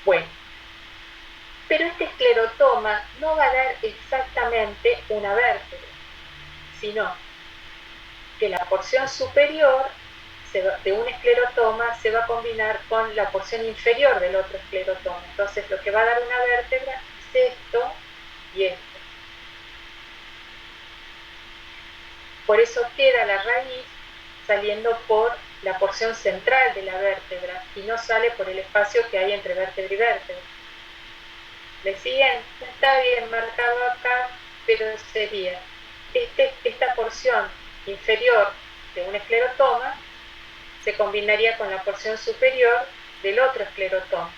Bueno, pero este esclerotoma no va a dar exactamente una vértebra, sino que la porción superior de un esclerotoma se va a combinar con la porción inferior del otro esclerotoma. Entonces lo que va a dar una vértebra es esto y esto. Por eso queda la raíz saliendo por la porción central de la vértebra y no sale por el espacio que hay entre vértebra y vértebra. ¿Le siguen? Está bien marcado acá, pero sería esta porción inferior de un esclerotoma se combinaría con la porción superior del otro esclerotoma.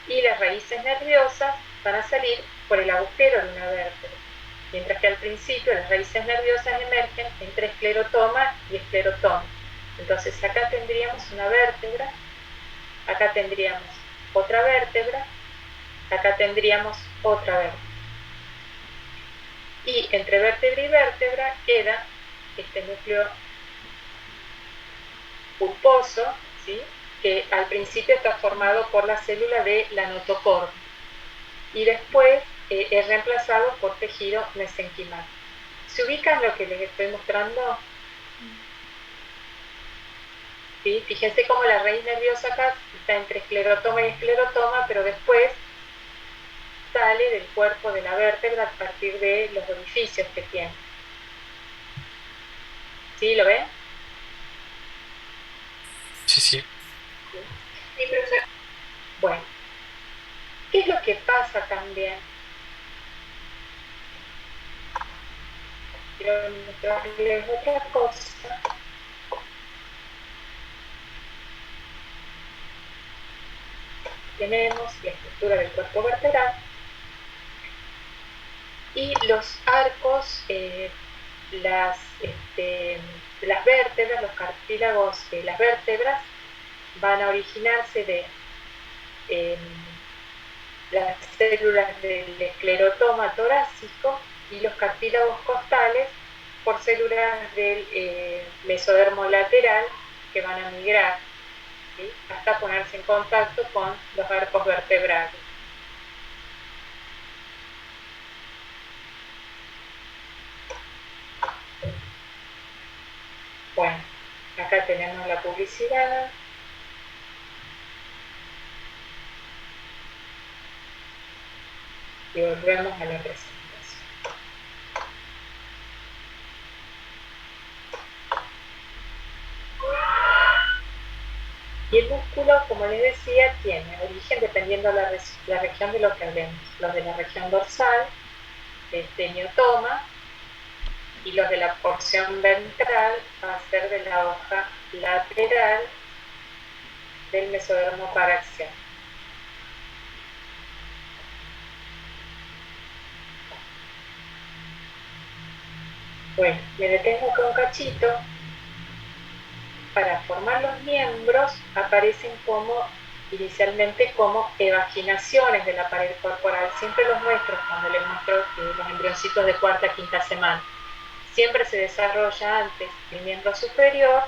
Y las raíces nerviosas van a salir por el agujero de una vértebra. Mientras que al principio las raíces nerviosas emergen entre esclerotoma y esclerotoma. Entonces acá tendríamos una vértebra, acá tendríamos otra vértebra, acá tendríamos otra vértebra. Y entre vértebra y vértebra queda este núcleo pulposo, ¿sí?, que al principio está formado por la célula de la notocorda y después es reemplazado por tejido mesenquimal. ¿Se ubican lo que les estoy mostrando? ¿Sí? Fíjense cómo la raíz nerviosa acá está entre esclerotoma y esclerotoma, pero después sale del cuerpo de la vértebra a partir de los orificios que tiene. ¿Sí? ¿Lo ven? Sí, sí. Sí, profesor. Bueno, ¿qué es lo que pasa también? Quiero mostrarles otra cosa. Tenemos la estructura del cuerpo vertebral y los arcos, las vértebras, los cartílagos de las vértebras van a originarse de las células del esclerotoma torácico y los cartílagos costales por células del mesodermo lateral que van a migrar, ¿sí?, hasta ponerse en contacto con los arcos vertebrales. Bueno, acá tenemos la publicidad. Y volvemos a la presentación. Y el músculo, como les decía, tiene origen dependiendo de la región de lo que hablemos. Los de la región dorsal, el teniotoma, y los de la porción ventral va a ser de la hoja lateral del mesodermo paraxial. Bueno, me detengo acá un cachito. Para formar los miembros aparecen inicialmente como evaginaciones de la pared corporal. Siempre los muestro cuando les muestro los embrioncitos de cuarta, quinta semana. Siempre se desarrolla antes el miembro superior,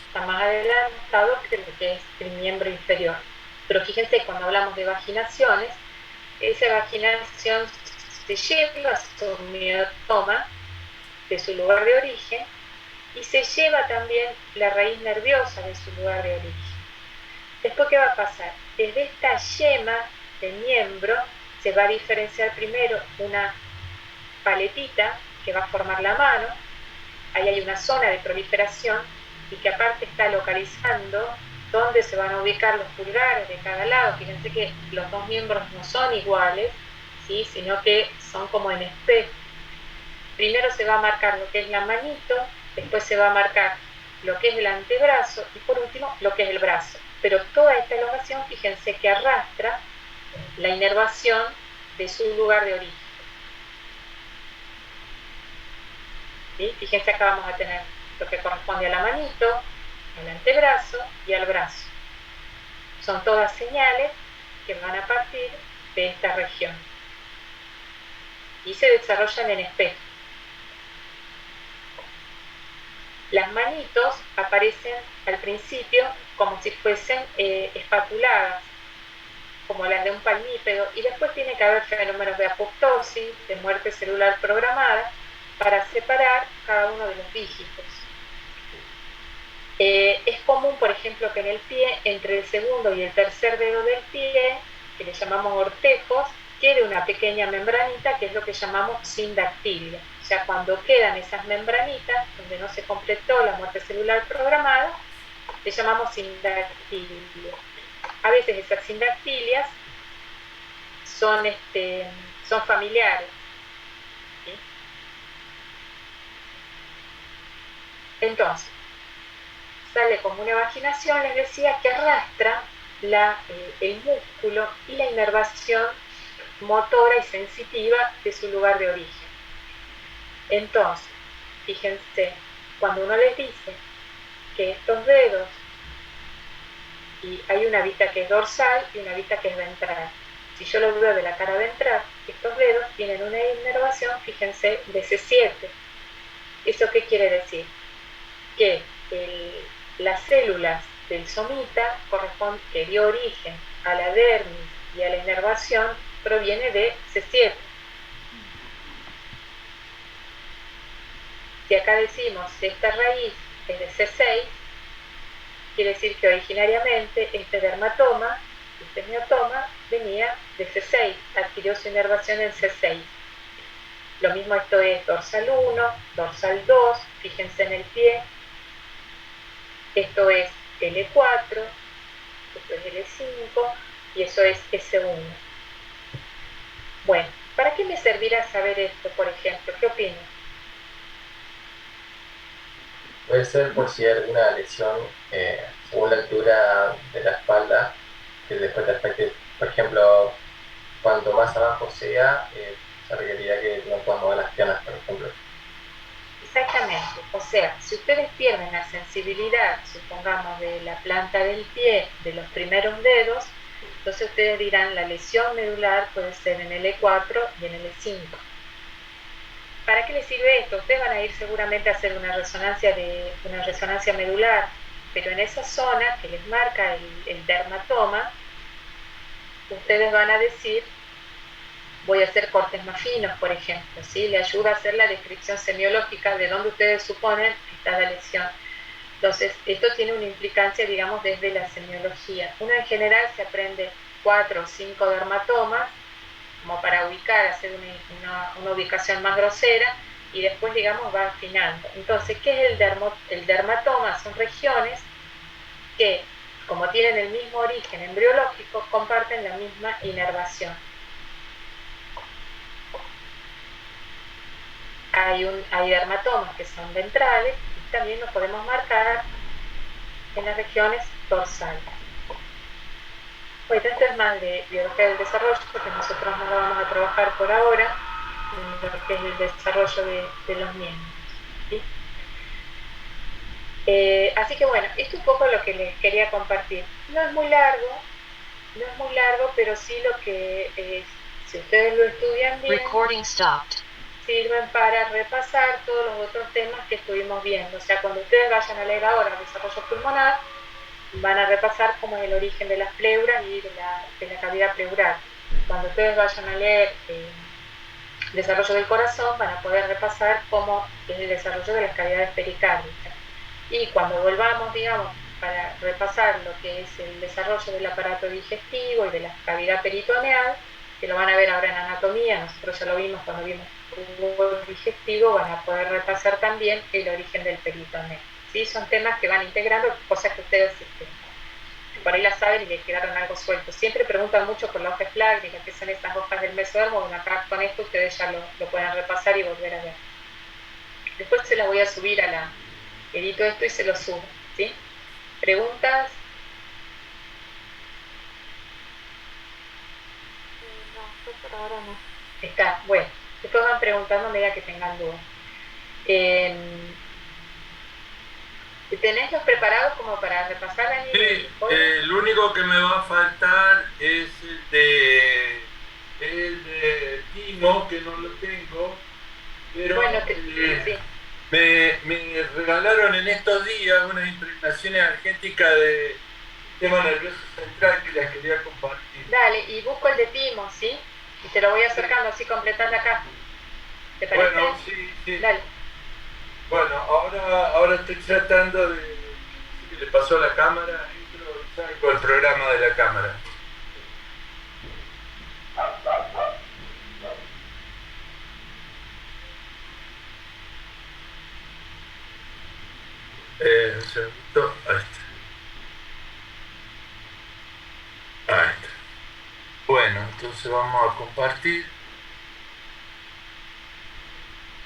está más adelantado que lo que es el miembro inferior. Pero fíjense, cuando hablamos de vaginaciones, esa vaginación se lleva a su miotoma de su lugar de origen y se lleva también la raíz nerviosa de su lugar de origen. Después, ¿qué va a pasar? Desde esta yema de miembro se va a diferenciar primero una paletita que va a formar la mano. Ahí hay una zona de proliferación y que aparte está localizando dónde se van a ubicar los pulgares de cada lado. Fíjense que los dos miembros no son iguales, ¿sí?, sino que son como en espejo. Primero se va a marcar lo que es la manito, después se va a marcar lo que es el antebrazo y por último lo que es el brazo. Pero toda esta elongación, fíjense que arrastra la inervación de su lugar de origen. ¿Sí? Fíjense, acá vamos a tener lo que corresponde a la manito, al antebrazo y al brazo. Son todas señales que van a partir de esta región y se desarrollan en espejo. Las manitos aparecen al principio como si fuesen espatuladas, quadrúpedo, y después tiene que haber fenómenos de apoptosis, de muerte celular programada, para separar cada uno de los dígitos. Es común, por ejemplo, que en el pie, entre el segundo y el tercer dedo del pie, que le llamamos ortejos, quede una pequeña membranita, que es lo que llamamos sindactilia. O sea, cuando quedan esas membranitas, donde no se completó la muerte celular programada, le llamamos sindactilia. A veces esas sindactilias son familiares. ¿Sí? Entonces, sale como una vaginación, les decía, que arrastra el músculo y la inervación motora y sensitiva de su lugar de origen. Entonces, fíjense, cuando uno les dice que estos dedos, y hay una vista que es dorsal y una vista que es ventral. Si yo lo veo de la cara ventral, estos dedos tienen una inervación, fíjense, de C7. ¿Eso qué quiere decir? Que las células del somita que dio origen a la dermis y a la inervación proviene de C7. Si acá decimos que esta raíz es de C6, quiere decir que originariamente este dermatoma, este miotoma, venía de C6, adquirió su inervación en C6. Lo mismo esto es dorsal 1, dorsal 2, fíjense en el pie, esto es L4, esto es L5 y eso es S1. Bueno, ¿para qué me servirá saber esto, por ejemplo? ¿Qué opinan? Puede ser por si hay alguna lesión según la altura de la espalda, que después te afecte. Por ejemplo, cuanto más abajo sea, se requeriría que no puedas mover las piernas, por ejemplo. Exactamente, o sea, si ustedes pierden la sensibilidad, supongamos, de la planta del pie, de los primeros dedos, entonces ustedes dirán la lesión medular puede ser en L4 y en L5. ¿Para qué les sirve esto? Ustedes van a ir seguramente a hacer una resonancia medular, pero en esa zona que les marca el dermatoma, ustedes van a decir, voy a hacer cortes más finos, por ejemplo, ¿sí? Le ayuda a hacer la descripción semiológica de dónde ustedes suponen que está la lesión. Entonces, esto tiene una implicancia, digamos, desde la semiología. Uno en general se aprende 4 o 5 dermatomas, como para ubicar, hacer una ubicación más grosera, y después, digamos, va afinando. Entonces, ¿qué es el dermatoma? Son regiones que, como tienen el mismo origen embriológico, comparten la misma inervación. Hay dermatomas que son ventrales y también los podemos marcar en las regiones dorsales. Bueno, esto es más de biología del desarrollo, porque nosotros no lo vamos a trabajar por ahora, en lo que es el desarrollo de los miembros. ¿Sí? Así que bueno, esto es un poco lo que les quería compartir. No es muy largo, pero sí lo que si ustedes lo estudian bien, Recording stopped. sirven para repasar todos los otros temas que estuvimos viendo. O sea, cuando ustedes vayan a leer ahora desarrollo pulmonar, van a repasar cómo es el origen de las pleuras y de la cavidad pleural. Cuando ustedes vayan a leer desarrollo del corazón, van a poder repasar cómo es el desarrollo de las cavidades pericárdicas. Y cuando volvamos, digamos, para repasar lo que es el desarrollo del aparato digestivo y de la cavidad peritoneal, que lo van a ver ahora en anatomía, nosotros ya lo vimos cuando vimos el digestivo, van a poder repasar también el origen del peritoneo. ¿Sí? Son temas que van integrando cosas que ustedes por ahí las saben y les quedaron algo suelto. Siempre preguntan mucho por la hoja esplácnica, que son estas hojas del mesodermo. Bueno, acá con esto ustedes ya lo pueden repasar y volver a ver. Después se las voy a subir edito esto y se lo subo. ¿Sí? ¿Preguntas? No, por ahora no. Está, bueno. Después van preguntando a medida que tengan dudas. ¿Tenés los preparados como para repasar, Dani? Sí, el único que me va a faltar es el de Timo, que no lo tengo, pero bueno, sí. me regalaron en estos días unas impregnaciones argénticas de sistema nervioso central que las quería compartir. Dale, y busco el de timo, ¿sí? Y te lo voy acercando, así completas la caja. ¿Te parece? Bueno, sí, sí. Dale. Bueno, ahora estoy tratando de... ¿Qué le pasó a la cámara? Entro y salgo el programa de la cámara. Un segundito. Ahí está. Ahí está. Bueno, entonces vamos a compartir.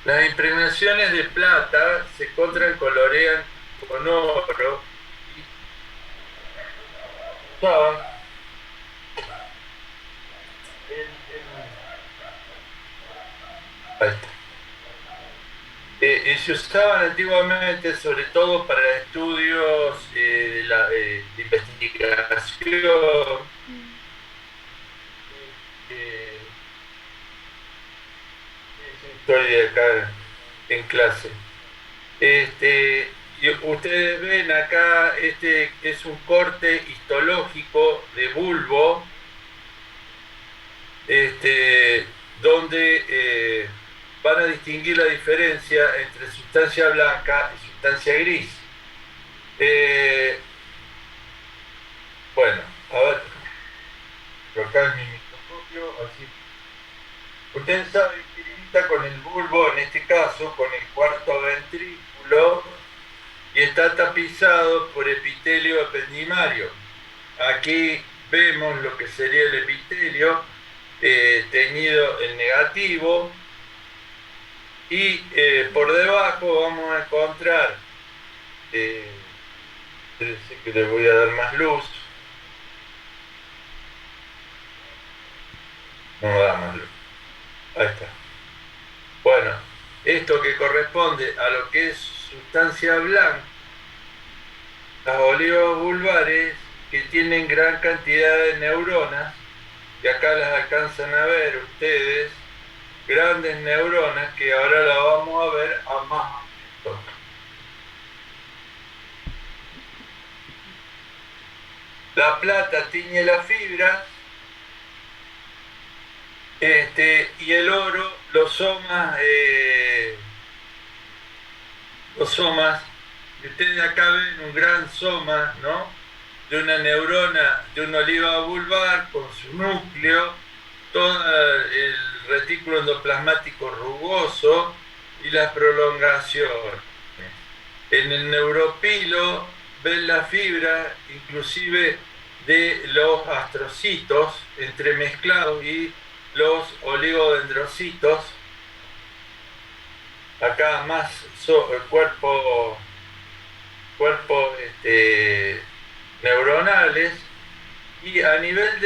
Las impregnaciones de plata se contracolorean con oro y usaban ahí está. Se usaban antiguamente sobre todo para estudios de investigación, estoy acá en clase. Y ustedes ven acá, este es un corte histológico de bulbo, donde van a distinguir la diferencia entre sustancia blanca y sustancia gris. Bueno, a ver, colocar mi microscopio, así. Ustedes saben que limita con el bulbo, en este caso, con el cuarto ventrículo, y está tapizado por epitelio ependimario. Aquí vemos lo que sería el epitelio, teñido en negativo, y por debajo vamos a encontrar, que le voy a dar más luz, no da más luz, ahí está. Bueno, esto que corresponde a lo que es sustancia blanca, las olivas vulvares que tienen gran cantidad de neuronas, y acá las alcanzan a ver ustedes, grandes neuronas que ahora la vamos a ver a más momento. La plata tiñe las fibras, y el oro los somas, y ustedes acá ven un gran soma, ¿no?, de una neurona de una oliva vulvar con su núcleo, todo el retículo endoplasmático rugoso y las prolongaciones. En el neuropilo ven la fibra inclusive de los astrocitos entremezclados y los oligodendrocitos. Acá más cuerpos neuronales, y a nivel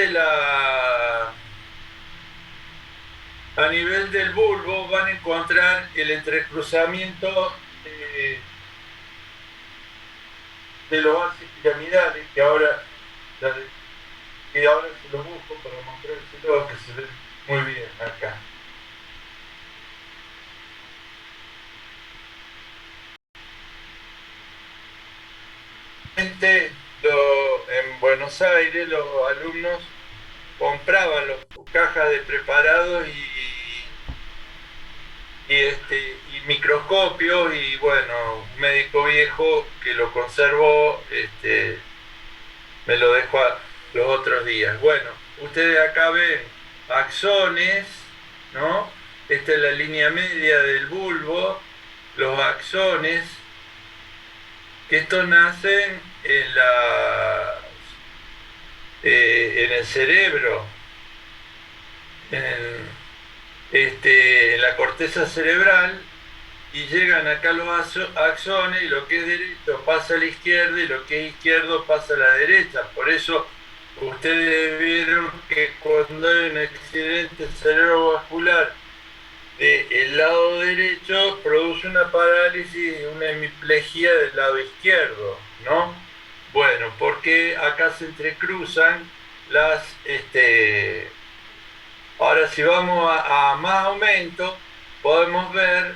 del bulbo van a encontrar el entrecruzamiento de los bases piramidales, que ahora se los busco para mostrárselos, que se ven muy bien acá. En Buenos Aires los alumnos compraban las cajas de preparados y microscopios, y bueno, un médico viejo que lo conservó me lo dejó los otros días. Bueno, ustedes acá ven axones, ¿no? Esta es la línea media del bulbo, los axones, que estos nacen en el cerebro, en la corteza cerebral, y llegan acá los axones, y lo que es derecho pasa a la izquierda y lo que es izquierdo pasa a la derecha. Por eso ustedes vieron que cuando hay un accidente cerebrovascular del lado derecho produce una parálisis y una hemiplegia del lado izquierdo, ¿no? Bueno, porque acá se entrecruzan las... Ahora, si vamos a más aumento, podemos ver,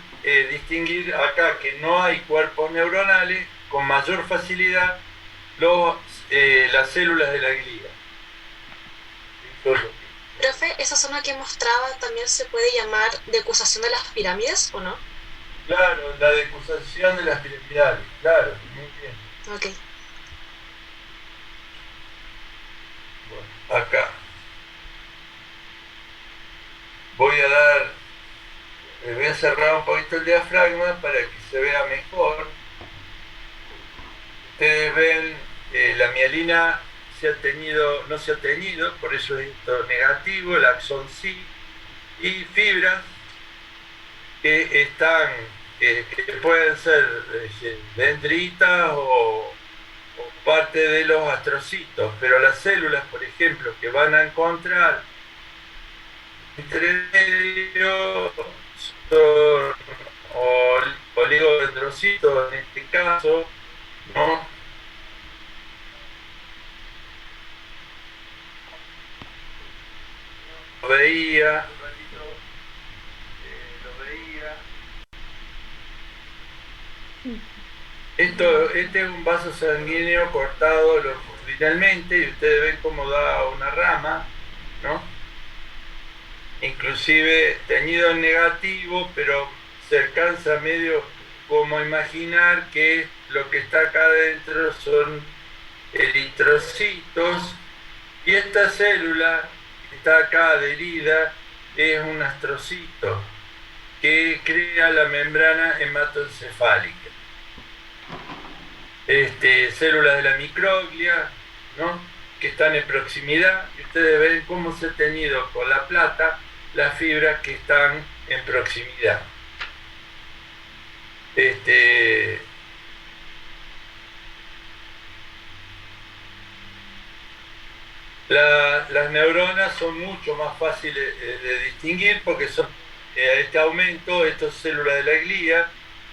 distinguir acá que no hay cuerpos neuronales, con mayor facilidad las células de la glía. todo lo Profe, esa zona que mostraba también se puede llamar decusación de las pirámides, ¿o no? Claro, la decusación de las piramidales, claro, muy bien. Ok. Bueno, acá. Voy a cerrar un poquito el diafragma para que se vea mejor. Ustedes ven, la mielina no se ha teñido, por eso es esto negativo, el axón sí, y fibras que están, que pueden ser dendritas o parte de los astrocitos, pero las células, por ejemplo, que van a encontrar entre medio son oligodendrocitos en este caso, ¿no? Lo veía. Este es un vaso sanguíneo cortado longitudinalmente y ustedes ven cómo da una rama, ¿no? Inclusive teñido en negativo, pero se alcanza medio como imaginar que lo que está acá adentro son eritrocitos y esta célula que está acá adherida es un astrocito que crea la membrana hematoencefálica. Células de la microglia, ¿no? Que están en proximidad, y ustedes ven cómo se ha teñido con la plata las fibras que están en proximidad. Las neuronas son mucho más fáciles de distinguir porque son a este aumento, estas son células de la glía,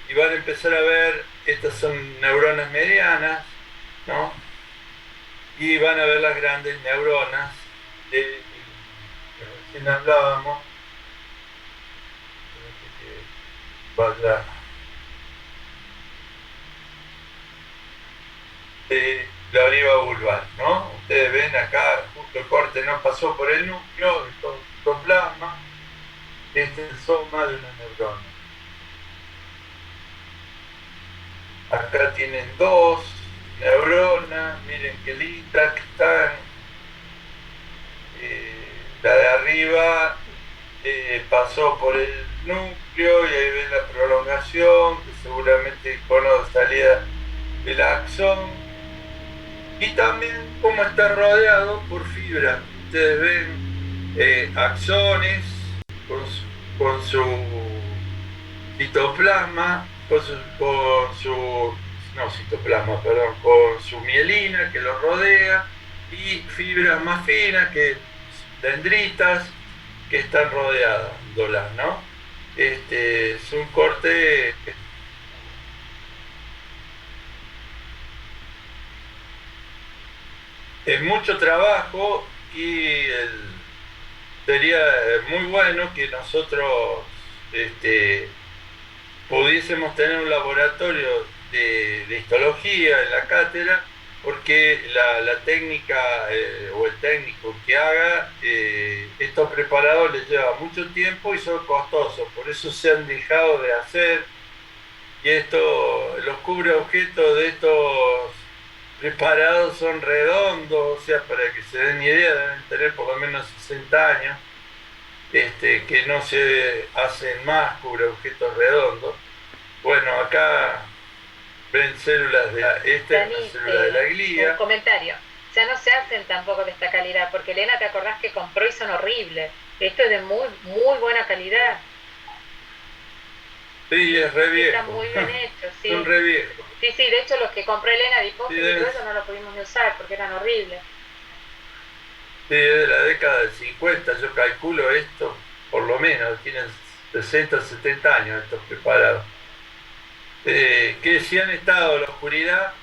y van a empezar a ver, estas son neuronas medianas, ¿no? Y van a ver las grandes neuronas de que recién hablábamos. Vaya. De la oliva vulvar, ¿no? Ustedes ven acá, justo el corte no pasó por el núcleo, el citoplasma. Este es el soma de una neurona. Acá tienen dos neuronas, miren qué lindas que están. La de arriba pasó por el núcleo y ahí ven la prolongación, que seguramente es cono de salida del axón. Y también cómo está rodeado por fibras. Ustedes ven axones con su citoplasma, con su mielina que lo rodea y fibras más finas, dendritas, que están rodeándolas, ¿no? Es un corte es mucho trabajo y sería muy bueno que nosotros pudiésemos tener un laboratorio de histología en la cátedra, porque la técnica o el técnico que haga estos preparados les lleva mucho tiempo y son costosos, por eso se han dejado de hacer, y los cubre objetos de estos preparados son redondos, o sea, para que se den idea, deben tener por lo menos 60 años, que no se hacen más cubre objetos redondos. Bueno, acá ven células esta es una célula de la glía. Un comentario. Ya no se hacen tampoco de esta calidad, porque Elena, ¿te acordás que compró y son horribles? Esto es de muy, muy buena calidad. Sí, es re viejo. Está muy bien hecho, sí. Son re viejos. Sí, de hecho los que compró Elena dijo Sí, que todo eso no lo pudimos ni usar porque eran horribles. Sí, es de la década del 50, yo calculo esto, por lo menos, tienen 60, 70 años estos preparados. Que si han estado en la oscuridad,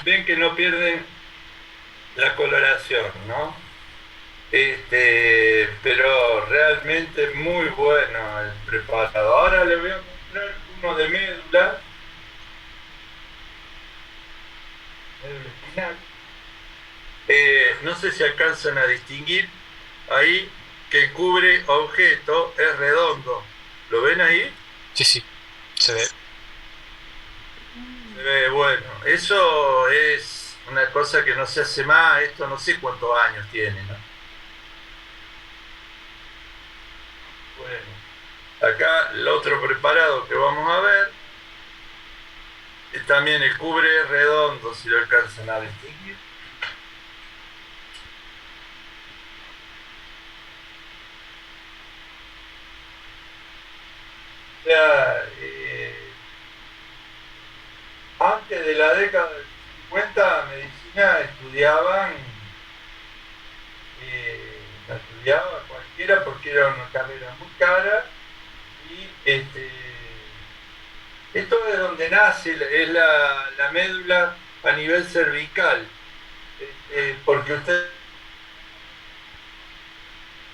ven que no pierden la coloración, ¿no? Pero realmente muy bueno el preparado. Ahora les voy a mostrar uno de médula espinal. No sé si alcanzan a distinguir ahí que el cubre objeto es redondo. ¿Lo ven ahí? Sí, se ve. Se ve, bueno. Eso es una cosa que no se hace más. Esto no sé cuántos años tiene, ¿no? Bueno. Acá el otro preparado que vamos a ver. También el cubre es redondo, si lo alcanzan a distinguir. O sea, antes de la década del 50, medicina la estudiaba cualquiera porque era una carrera muy cara y esto es donde nace, es la médula a nivel cervical, porque usted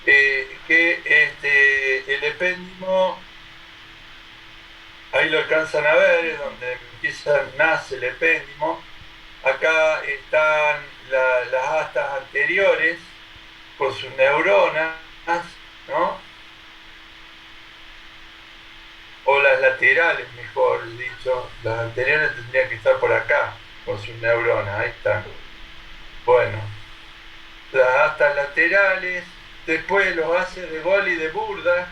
el epéndimo, ahí lo alcanzan a ver, es donde nace el epéndimo. Acá están las astas anteriores con sus neuronas, ¿no? O las laterales, mejor dicho. Las anteriores tendrían que estar por acá, con sus neuronas, ahí están. Bueno, las astas laterales, después los haces de Gol y de Burda,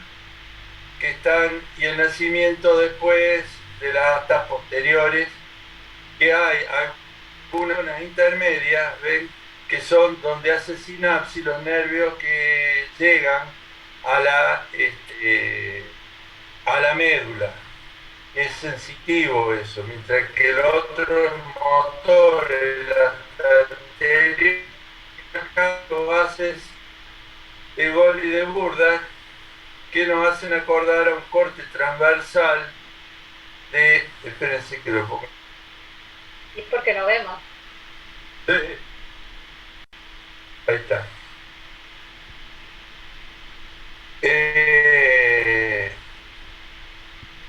que están, y el nacimiento después de las astas posteriores, que hay algunas intermedias, ven, que son donde hace sinapsis los nervios que llegan a la médula. Es sensitivo eso, mientras que el otro es motor, las anteriores, lo haces de Gol y de Burda, que nos hacen acordar a un corte transversal de... Espérense que lo pongo. Y es porque no vemos. Ahí está.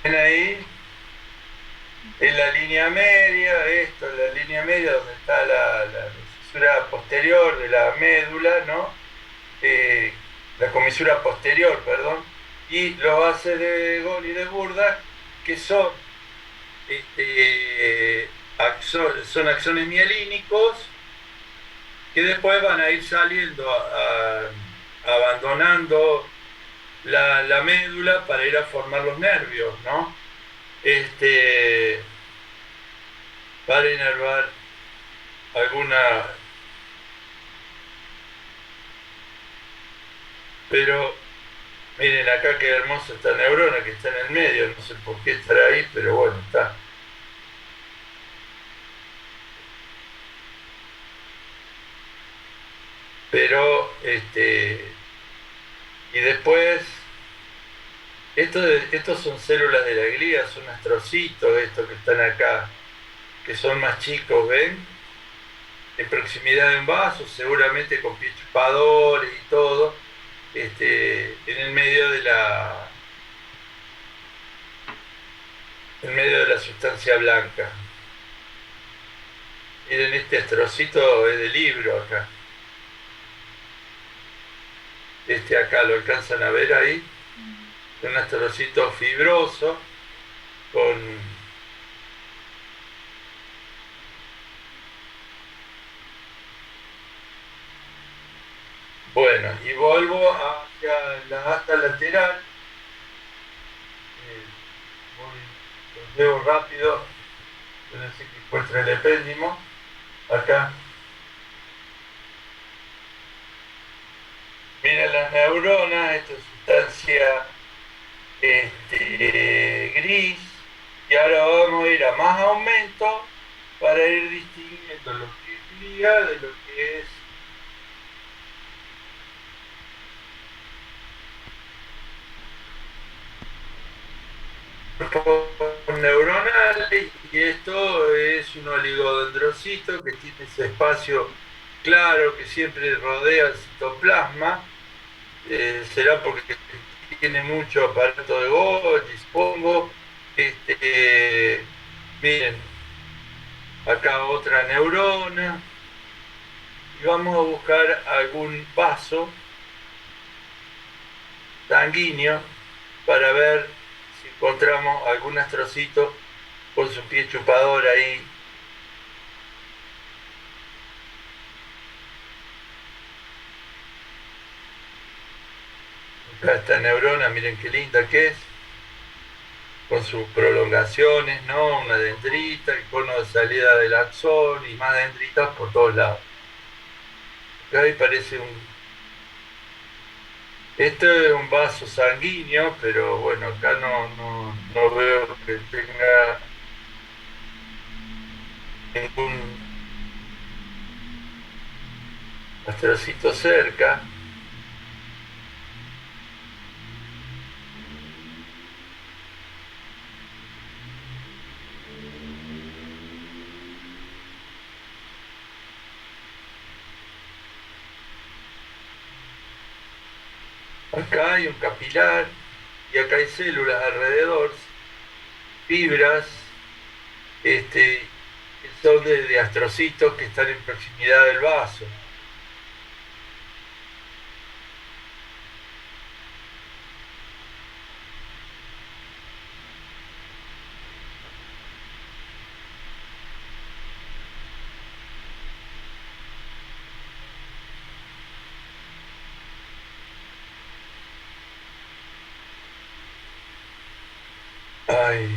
¿Ven ahí? En la línea media, esto es la línea media donde está la comisura posterior de la médula, ¿no? La comisura posterior, perdón, y los bases de Gol y de Burda, que son axones mielínicos, que después van a ir saliendo, abandonando la médula para ir a formar los nervios, ¿no? Para inervar alguna... Pero miren acá qué hermosa esta neurona que está en el medio, no sé por qué estará ahí, pero bueno, está. Pero, y después, estos son células de la glía, son astrocitos, estos que están acá, que son más chicos, ¿ven? En proximidad de un vaso, seguramente con pie chupadores y todo, en el medio de la sustancia blanca. Miren, este astrocito es de libro acá. Acá lo alcanzan a ver ahí, un astrocito fibroso con bueno, y vuelvo hacia la asta lateral. Los llevo rápido, entonces que encuentra el epéndimo acá. Miren las neuronas, esta sustancia gris, y ahora vamos a ir a más aumento para ir distinguiendo lo que es glia de lo que es neuronales, y esto es un oligodendrocito que tiene ese espacio claro que siempre rodea el citoplasma. Será porque tiene mucho aparato de Golgi, supongo. Miren, acá otra neurona. y vamos a buscar algún vaso sanguíneo para ver si encontramos algún astrocito con su pie chupador ahí. Acá esta neurona, miren qué linda que es, con sus prolongaciones, ¿no? Una dendrita, el cono de salida del axón y más dendritas por todos lados. Acá ahí parece Esto es un vaso sanguíneo, pero bueno, acá no veo que tenga ningún astrocito cerca. Acá hay un capilar y acá hay células alrededor, fibras, que son de astrocitos que están en proximidad del vaso. Ay.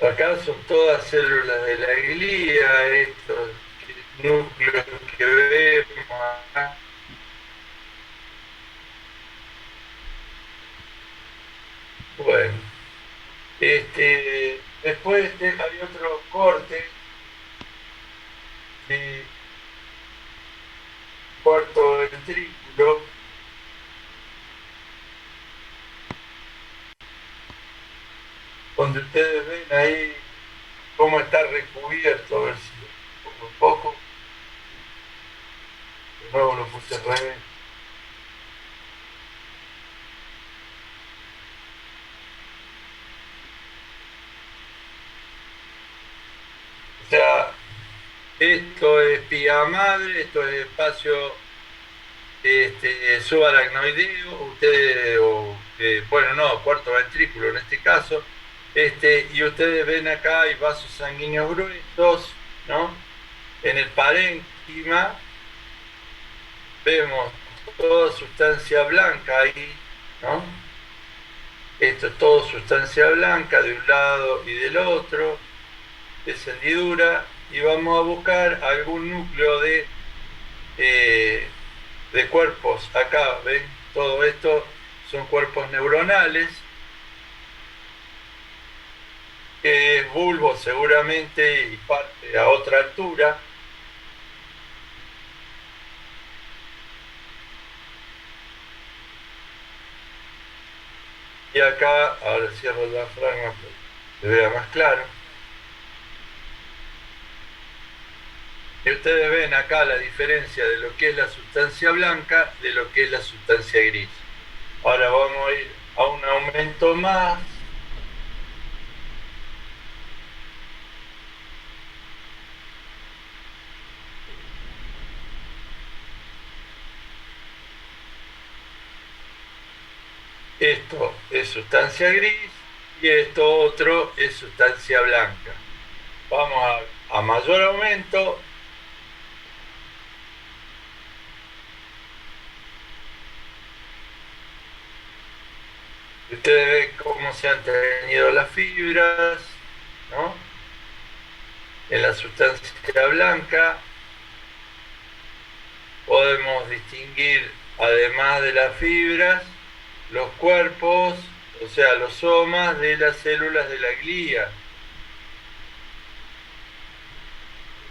Acá son todas células de la glía, estos núcleos que vemos acá. Bueno, después hay otro corte de cuarto ventrículo. Donde ustedes ven ahí cómo está recubierto, a ver si poco a poco. De nuevo lo puse al revés. O sea, esto es pía madre, esto es espacio subaracnoideo, ustedes, bueno, no, cuarto ventrículo en este caso. Y ustedes ven acá hay vasos sanguíneos gruesos, ¿no? En el parénquima vemos toda sustancia blanca ahí, ¿no? Esto es todo sustancia blanca de un lado y del otro, descendidura, y vamos a buscar algún núcleo de cuerpos. Acá, ¿ven? Todo esto son cuerpos neuronales, que es bulbo seguramente y parte a otra altura. Y acá, ahora cierro la franja para que se vea más claro. Y ustedes ven acá la diferencia de lo que es la sustancia blanca de lo que es la sustancia gris. Ahora vamos a ir a un aumento más. Esto es sustancia gris y esto otro es sustancia blanca. Vamos a mayor aumento. Ustedes ven cómo se han teñido las fibras, ¿no? En la sustancia blanca podemos distinguir, además de las fibras, los cuerpos, o sea, los somas de las células de la glía.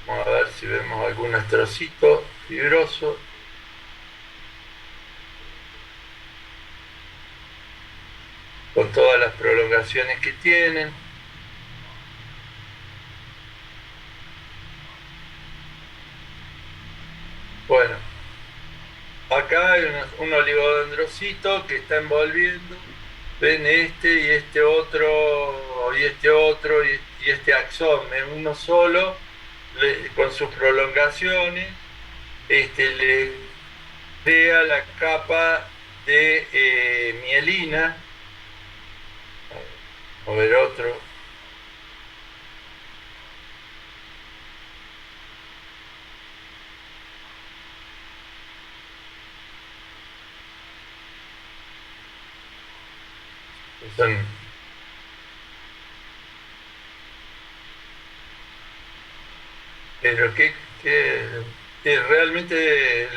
Vamos a ver si vemos algún astrocito fibroso. Con todas las prolongaciones que tienen. Bueno, acá hay un oligodendrocito que está envolviendo. Ven este y este otro y este otro y este axón, ven uno solo con sus prolongaciones, le crea la capa de mielina. A ver otro. Son pero que realmente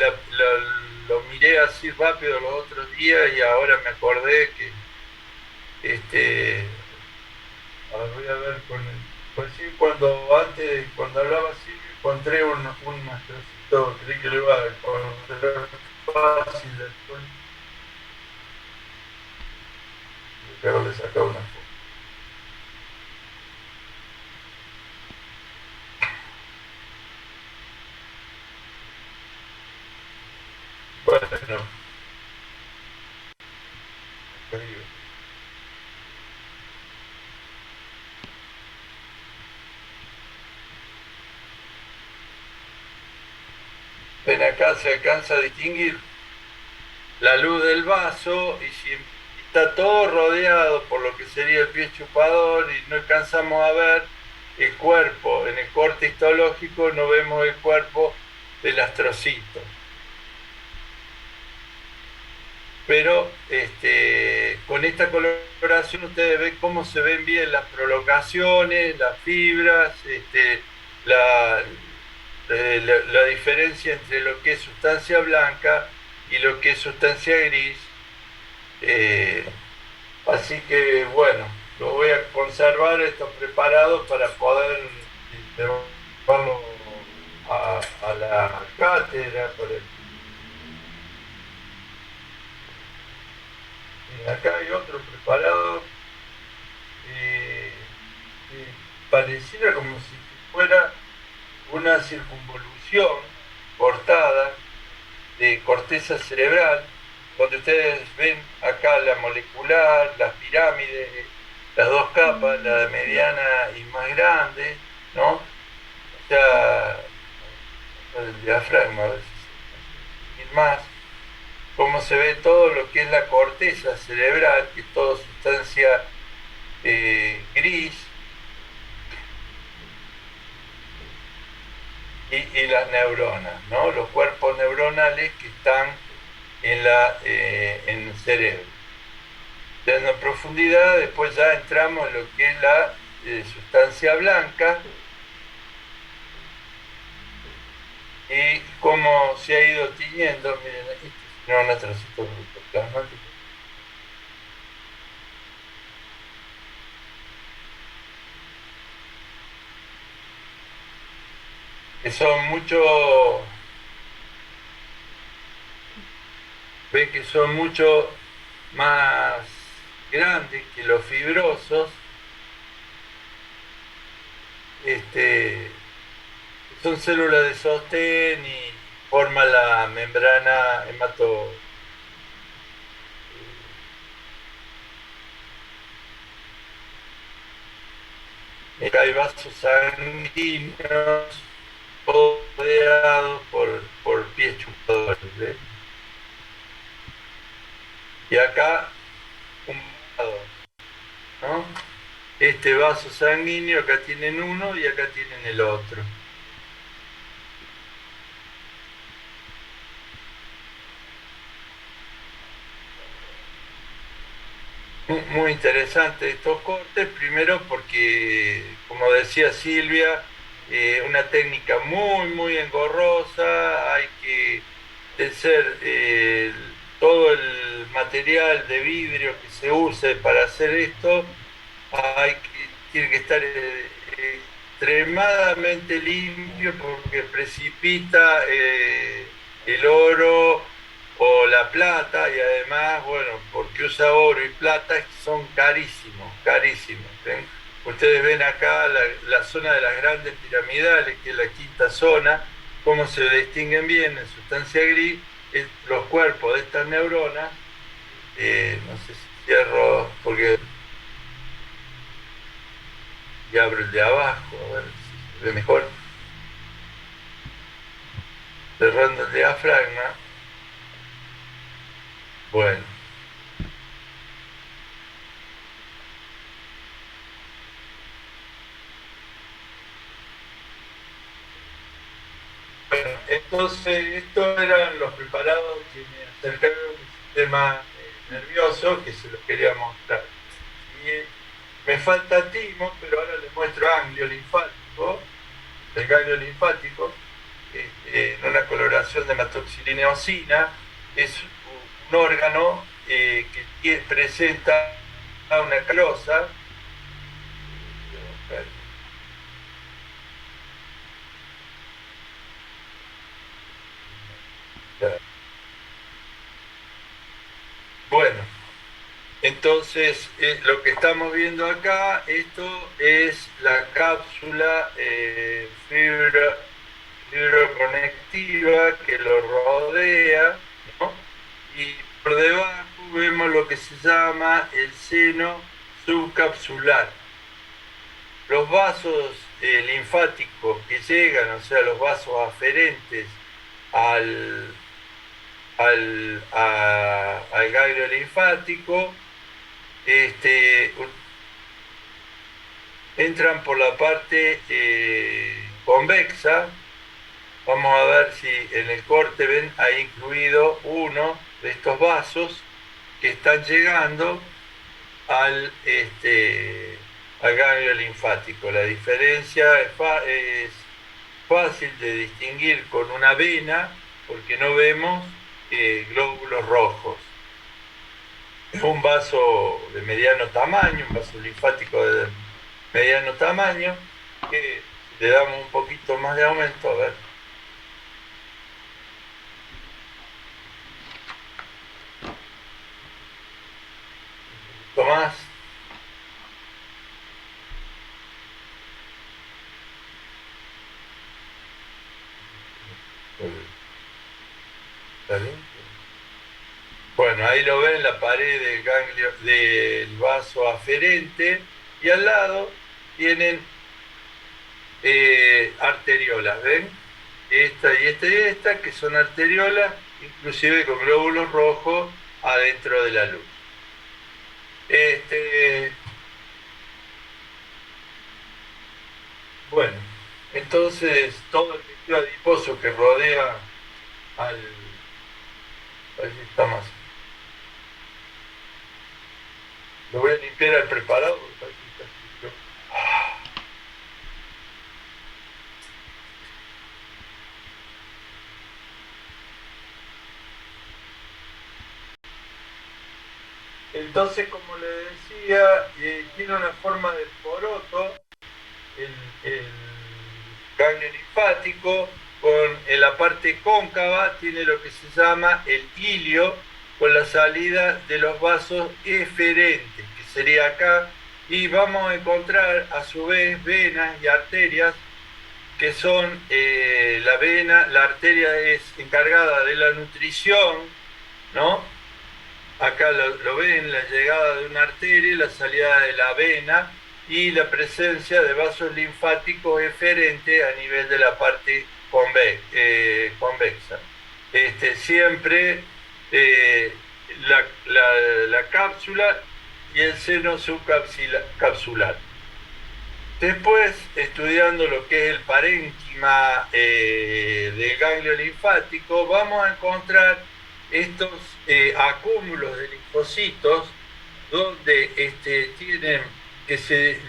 lo miré así rápido los otros días y ahora me acordé que ahora voy a ver pues sí, cuando hablaba así encontré un trocito, creí que lo iba a encontrar fácil después. Pero le saca una foto. Bueno, ven acá, se alcanza a distinguir la luz del vaso y si está todo rodeado por lo que sería el pie chupador y no alcanzamos a ver el cuerpo. En el corte histológico no vemos el cuerpo del astrocito. Pero con esta coloración ustedes ven cómo se ven bien las prolongaciones, las fibras, la diferencia entre lo que es sustancia blanca y lo que es sustancia gris. Así que bueno, lo voy a conservar estos preparados para poder llevarlo a la cátedra. Acá hay otro preparado que pareciera como si fuera una circunvolución cortada de corteza cerebral, donde ustedes ven acá la molecular, las pirámides, las dos capas, la mediana y más grande, ¿no? O sea, el diafragma, a ver si se más, cómo se ve todo lo que es la corteza cerebral, que es toda sustancia gris, y las neuronas, ¿no? Los cuerpos neuronales que están en el cerebro. En profundidad, después ya entramos en lo que es la sustancia blanca y cómo se ha ido tiñendo. Miren, aquí no, un trocito plasmático. Que son ven que son mucho más grandes que los fibrosos, son células de sostén y forman la membrana hay vasos sanguíneos rodeados por pies chupadores, ¿ves? Y acá un vaso, ¿no? Este vaso sanguíneo, acá tienen uno y acá tienen el otro. Muy interesante estos cortes, primero porque, como decía Silvia, una técnica muy engorrosa, hay que tecer todo el material de vidrio que se use para hacer esto, tiene que estar extremadamente limpio porque precipita el oro o la plata, y además, bueno, porque usa oro y plata, son carísimos. ¿Ven? Ustedes ven acá la zona de las grandes piramidales, que es la quinta zona, cómo se distinguen bien en sustancia gris los cuerpos de estas neuronas. No sé si cierro, porque y abro el de abajo, a ver si se ve mejor. cerrando el diafragma. Bueno. Bueno, entonces estos eran los preparados que me acercaron al sistema nervioso, que se los quería mostrar. Y me falta timo, pero ahora les muestro ganglio linfático, el ganglio linfático, en una coloración de hematoxilina eosina. Es un órgano que presenta una calosa. Bueno, entonces lo que estamos viendo acá, esto es la cápsula fibroconectiva que lo rodea, ¿no? Y por debajo vemos lo que se llama el seno subcapsular. Los vasos linfáticos que llegan, o sea, los vasos aferentes al ganglio linfático, entran por la parte convexa. Vamos a ver si en el corte ven ahí incluido uno de estos vasos que están llegando al ganglio linfático. La diferencia es fácil de distinguir con una vena, porque no vemos glóbulos rojos. Es un vaso de mediano tamaño, un vaso linfático de mediano tamaño, que le damos un poquito más de aumento, a ver. Un poquito más. ¿Está bien? Bueno, ahí lo ven, la pared del ganglio del vaso aferente, y al lado tienen arteriolas, ¿ven? Esta y esta y esta, que son arteriolas, inclusive con glóbulos rojos adentro de la luz. Bueno, entonces todo el tejido adiposo que rodea al... A ver si está más. Lo voy a limpiar al preparado porque parece que está sucio. Entonces, como le decía, tiene una forma de poroto el ganglio linfático. En la parte cóncava tiene lo que se llama el hilio, con la salida de los vasos eferentes, que sería acá, y vamos a encontrar a su vez venas y arterias, que son la arteria es encargada de la nutrición, ¿no? Acá lo ven, la llegada de una arteria, la salida de la vena y la presencia de vasos linfáticos eferentes a nivel de la parte convexa. Siempre la cápsula y el seno subcapsular. Después, estudiando lo que es el parénquima del ganglio linfático, vamos a encontrar estos acúmulos de linfocitos donde que se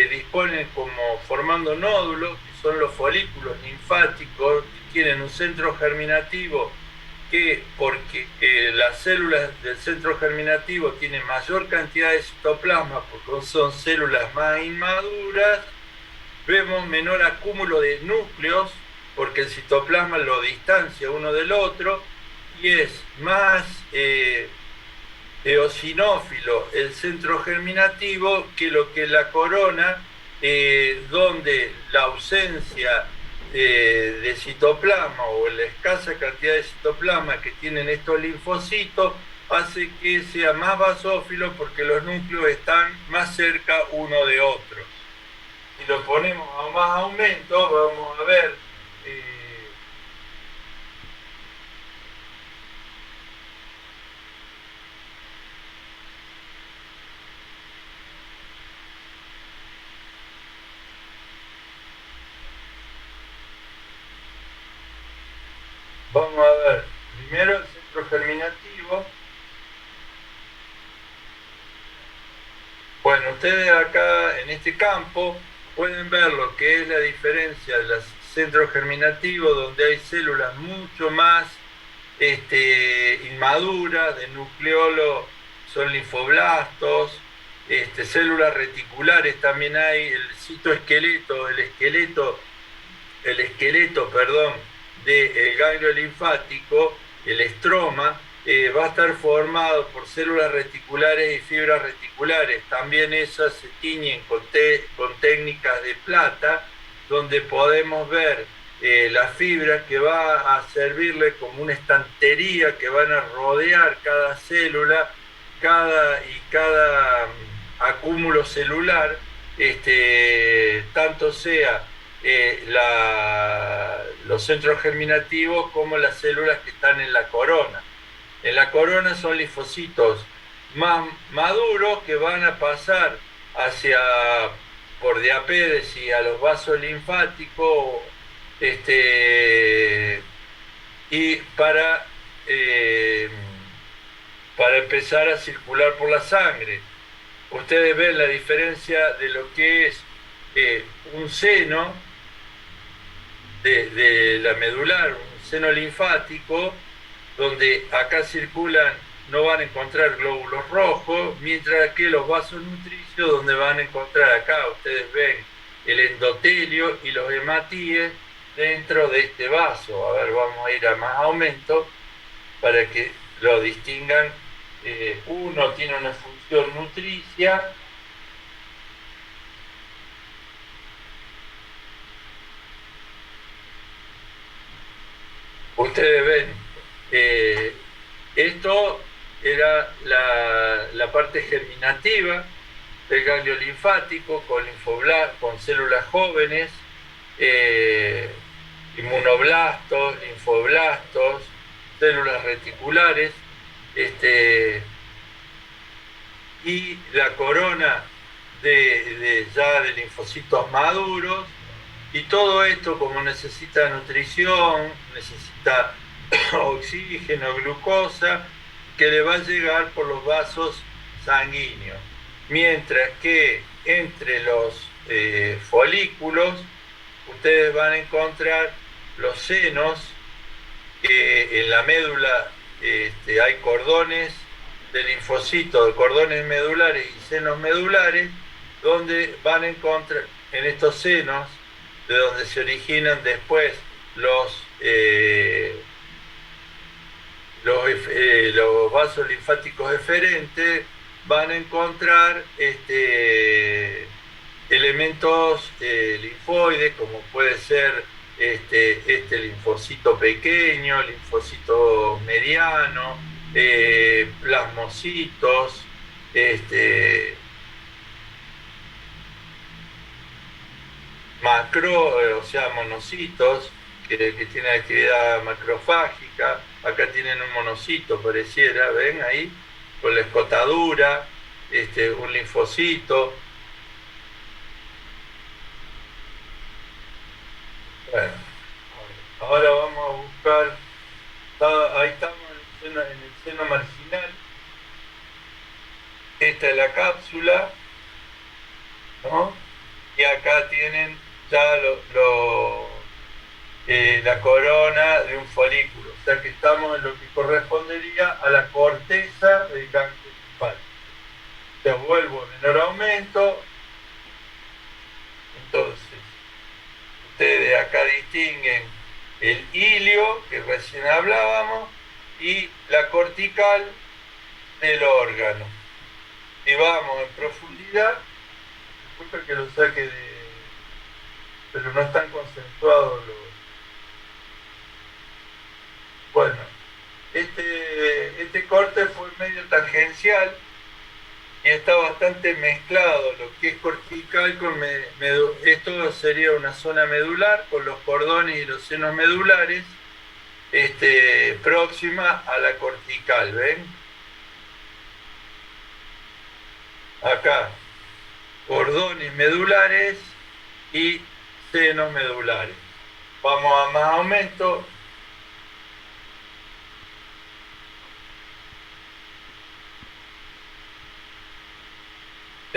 disponen como formando nódulos, que son los folículos linfáticos, que tienen un centro germinativo, que porque las células del centro germinativo tienen mayor cantidad de citoplasma, porque son células más inmaduras, vemos menor acúmulo de núcleos, porque el citoplasma lo distancia uno del otro, y es más eosinófilo el centro germinativo que lo que la corona, donde la ausencia de citoplasma o la escasa cantidad de citoplasma que tienen estos linfocitos hace que sea más basófilo, porque los núcleos están más cerca uno de otro. Si lo ponemos a más aumento, vamos a ver vamos a ver primero el centro germinativo. Bueno, ustedes acá en este campo pueden ver lo que es la diferencia del centro germinativo, donde hay células mucho más inmaduras, de nucleolo son linfoblastos, células reticulares también hay, el citoesqueleto, el esqueleto, perdón, del ganglio linfático, el estroma, va a estar formado por células reticulares y fibras reticulares. También esas se tiñen con técnicas de plata, donde podemos ver la fibra que va a servirle como una estantería que van a rodear cada célula, cada acúmulo celular, tanto sea los centros germinativos como las células que están en la corona. En la corona son linfocitos más maduros que van a pasar por diapéresis a los vasos linfáticos, y para empezar a circular por la sangre. Ustedes ven la diferencia de lo que es un seno de la medular, un seno linfático, donde acá circulan, no van a encontrar glóbulos rojos, mientras que los vasos nutricios, donde van a encontrar acá, ustedes ven el endotelio y los hematíes dentro de este vaso. A ver, vamos a ir a más aumento para que lo distingan. Uno tiene una función nutricia, ustedes ven, esto era la parte germinativa del ganglio linfático con células jóvenes, inmunoblastos, linfoblastos, células reticulares, y la corona ya de linfocitos maduros. Y todo esto, como necesita nutrición, necesita oxígeno, glucosa, que le va a llegar por los vasos sanguíneos. Mientras que entre los folículos, ustedes van a encontrar los senos, en la médula hay cordones de linfocitos, cordones medulares y senos medulares, donde van a encontrar en estos senos, de donde se originan después los vasos linfáticos eferentes, van a encontrar elementos linfoides, como puede ser este linfocito pequeño, linfocito mediano, plasmocitos, o sea, monocitos, que tienen actividad macrofágica. Acá tienen un monocito, pareciera, ven ahí, con la escotadura, un linfocito. Bueno, ahora vamos a buscar, ahí estamos en el seno marginal. Esta es la cápsula, ¿no? Y acá tienen ya la corona de un folículo, o sea que estamos en lo que correspondería a la corteza del ganglio linfático. Te vuelvo en menor aumento. Entonces, ustedes acá distinguen el ilio, que recién hablábamos, y la cortical del órgano. Y vamos en profundidad. Disculpen que lo saque pero no están consensuados los... Bueno, este corte fue medio tangencial y está bastante mezclado lo que es cortical con esto sería una zona medular con los cordones y los senos medulares, próxima a la cortical, ¿ven? Acá, cordones medulares y senos medulares. Vamos a más aumento.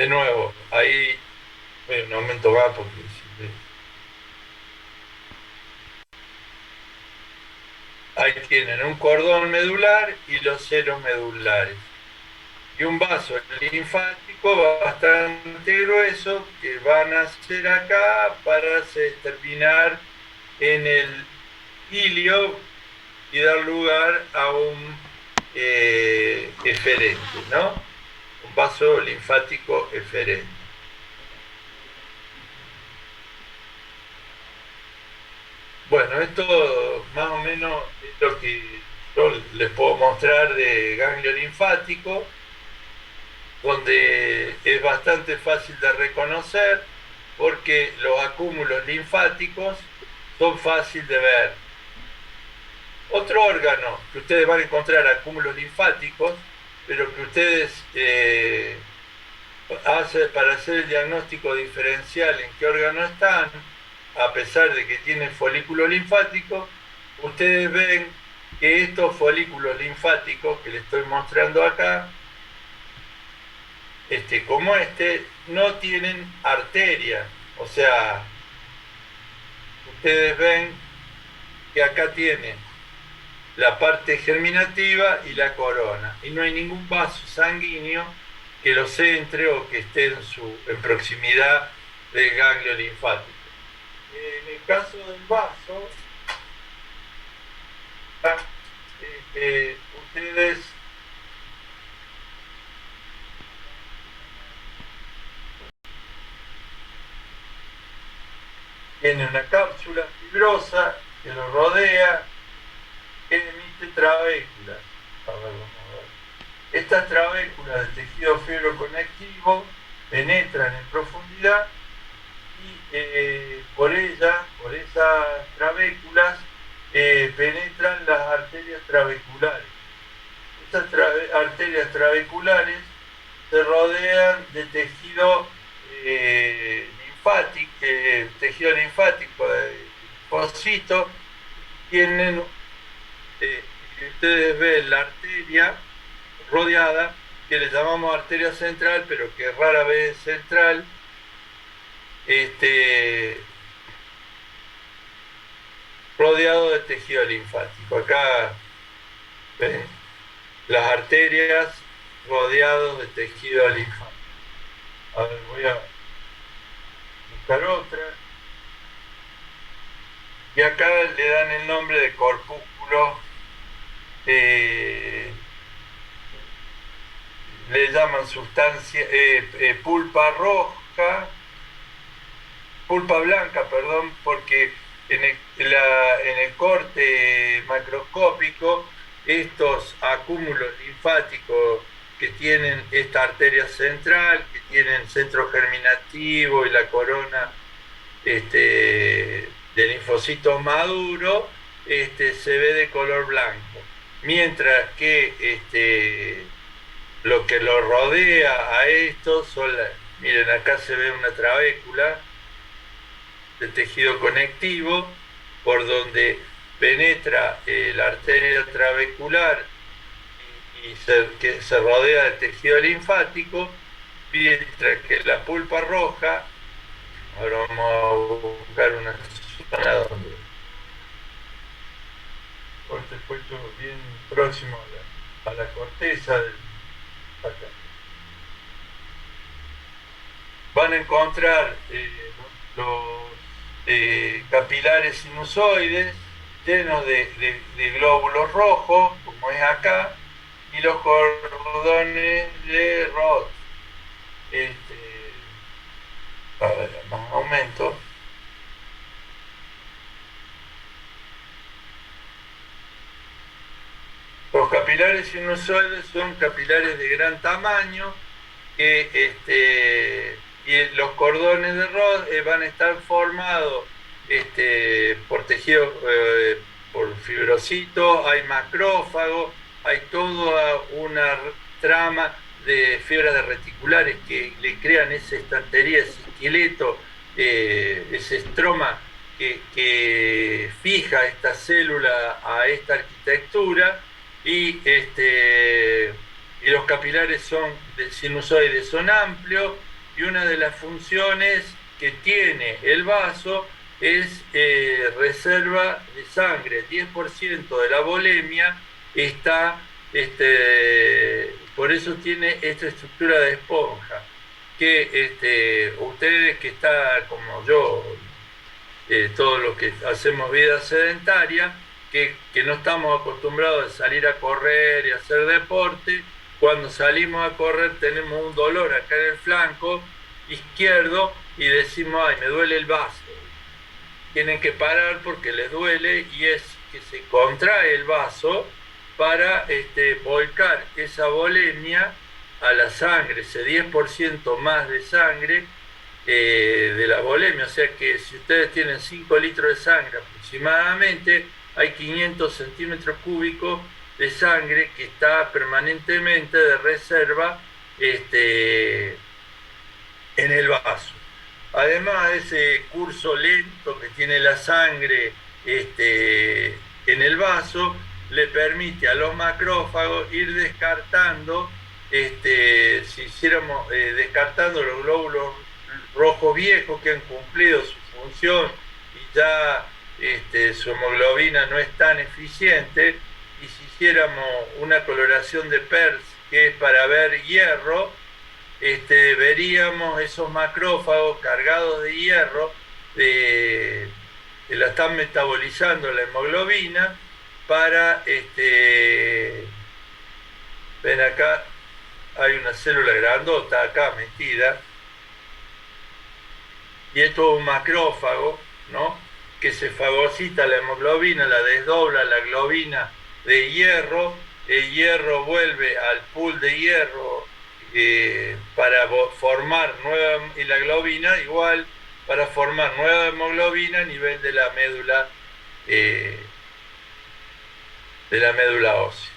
de nuevo, ahí un aumento más porque ahí tienen un cordón medular y los senos medulares. Y un vaso linfático bastante grueso que van a hacer acá para terminar en el ilio y dar lugar a un eferente, ¿no? Un vaso linfático eferente. Bueno, esto más o menos es lo que yo les puedo mostrar de ganglio linfático, donde es bastante fácil de reconocer porque los acúmulos linfáticos son fáciles de ver. Otro órgano que ustedes van a encontrar acúmulos linfáticos, pero que ustedes para hacer el diagnóstico diferencial en qué órgano están, a pesar de que tienen folículos linfáticos, ustedes ven que estos folículos linfáticos que les estoy mostrando acá, como no tienen arteria. O sea, ustedes ven que acá tienen la parte germinativa y la corona, y no hay ningún vaso sanguíneo que los centre o que esté en proximidad del ganglio linfático. En el caso del vaso, ustedes tienen una cápsula fibrosa que lo rodea, que emite trabéculas. Estas trabéculas de tejido fibroconectivo penetran en profundidad y por esas trabéculas penetran las arterias trabeculares. Estas arterias trabeculares se rodean de tejido linfático de linfocito. Tienen, ustedes ven la arteria rodeada, que le llamamos arteria central, pero que rara vez es central, rodeado de tejido linfático. Acá ven las arterias rodeadas de tejido linfático. A ver, voy a buscar otra. Y acá le dan el nombre de corpúsculo, le llaman sustancia, pulpa blanca, perdón, porque en el corte macroscópico estos acúmulos linfáticos que tienen esta arteria central, que tienen centro germinativo y la corona de linfocitos maduros, se ve de color blanco, mientras que lo que lo rodea a esto son miren, acá se ve una trabécula de tejido conectivo por donde penetra la arteria trabecular que se rodea del tejido linfático, mientras que la pulpa roja, ahora vamos a buscar una zona donde corte puesto bien próximo a la corteza del acá. Van a encontrar los capilares sinusoides llenos de glóbulos rojos, como es acá, y los cordones de Roth. A ver, más aumento. Los capilares sinusoides son capilares de gran tamaño que y los cordones de Roth van a estar formados por tejido, por fibrocitos, hay macrófagos, hay toda una trama de fibras de reticulares que le crean esa estantería, ese esqueleto, ese estroma que fija esta célula a esta arquitectura, y los capilares sinusoides son amplios, y una de las funciones que tiene el vaso es reserva de sangre. El 10% de la volemia está, por eso tiene esta estructura de esponja, que ustedes que están como yo, todos los que hacemos vida sedentaria, que no estamos acostumbrados a salir a correr y a hacer deporte, cuando salimos a correr tenemos un dolor acá en el flanco izquierdo y decimos, ay, me duele el vaso. Tienen que parar porque les duele y es que se contrae el vaso para volcar esa volemia a la sangre, ese 10% más de sangre de la volemia. O sea que si ustedes tienen 5 litros de sangre aproximadamente, hay 500 centímetros cúbicos de sangre que está permanentemente de reserva en el vaso. Además, ese curso lento que tiene la sangre en el vaso le permite a los macrófagos ir descartando, si hiciéramos descartando los glóbulos rojos viejos que han cumplido su función y ya su hemoglobina no es tan eficiente, y si hiciéramos una coloración de PERS, que es para ver hierro, veríamos esos macrófagos cargados de hierro, que la están metabolizando la hemoglobina para, ven acá, hay una célula grandota acá metida, y esto es un macrófago, ¿no?, que se fagocita la hemoglobina, la desdobla la globina de hierro, el hierro vuelve al pool de hierro para formar nueva, y la globina igual para formar nueva hemoglobina a nivel de la médula ósea.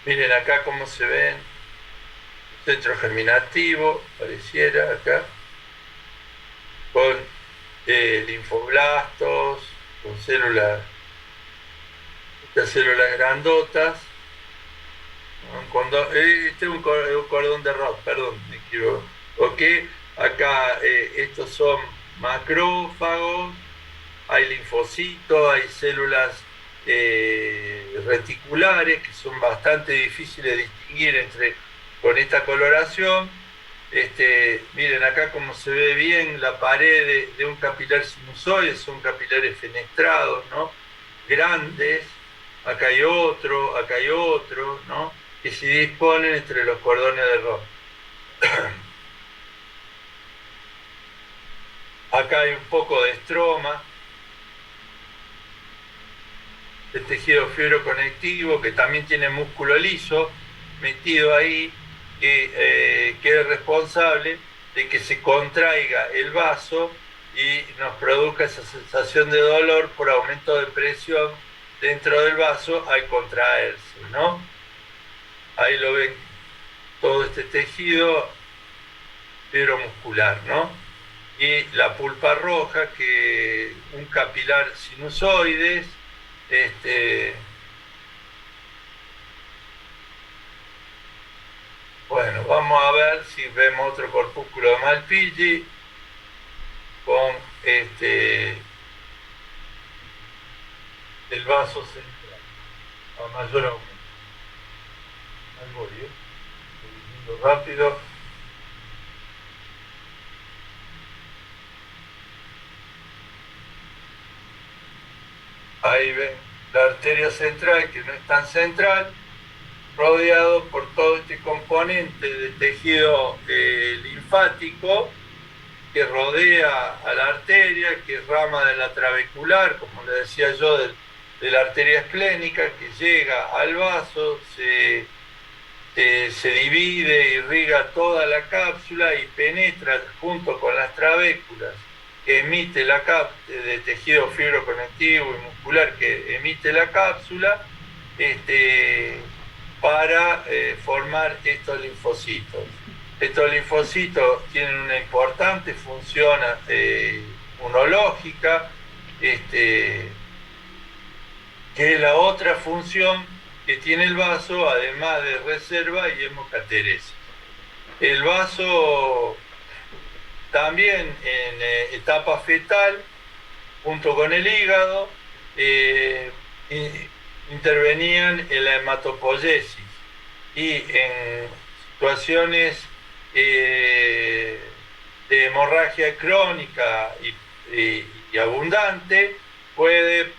Miren acá cómo se ven, centro germinativo, pareciera acá, con linfoblastos, con células, estas células grandotas. Este es un cordón de Roth, perdón, me equivoco. Ok, acá estos son macrófagos, hay linfocitos, hay células reticulares que son bastante difíciles de distinguir con esta coloración. Miren acá cómo se ve bien la pared de un capilar sinusoide, son capilares fenestrados, ¿no?, grandes. Acá hay otro, ¿no?, que se disponen entre los cordones de Roth. Acá hay un poco de estroma, de tejido fibroconectivo, que también tiene músculo liso metido ahí, que es responsable de que se contraiga el vaso y nos produzca esa sensación de dolor por aumento de presión dentro del vaso al contraerse, ¿no? Ahí lo ven, todo este tejido fibromuscular, ¿no? Y la pulpa roja, que un capilar sinusoides, bueno, vamos a ver si vemos otro corpúsculo de Malpighi con el vaso central a mayor aumento. Ahí voy, estoy diciendo rápido. Ahí ven la arteria central, que no es tan central, rodeado por todo este componente de tejido linfático que rodea a la arteria, que es rama de la trabecular, como le decía yo, de la arteria esclénica, que llega al vaso, se divide, irriga toda la cápsula y penetra junto con las trabéculas que emite de tejido fibroconectivo y muscular que emite la cápsula, para formar estos linfocitos. Estos linfocitos tienen una importante función inmunológica, que es la otra función que tiene el vaso, además de reserva y hemocateresis. El vaso también en etapa fetal, junto con el hígado, intervenían en la hematopoiesis y en situaciones de hemorragia crónica y abundante puede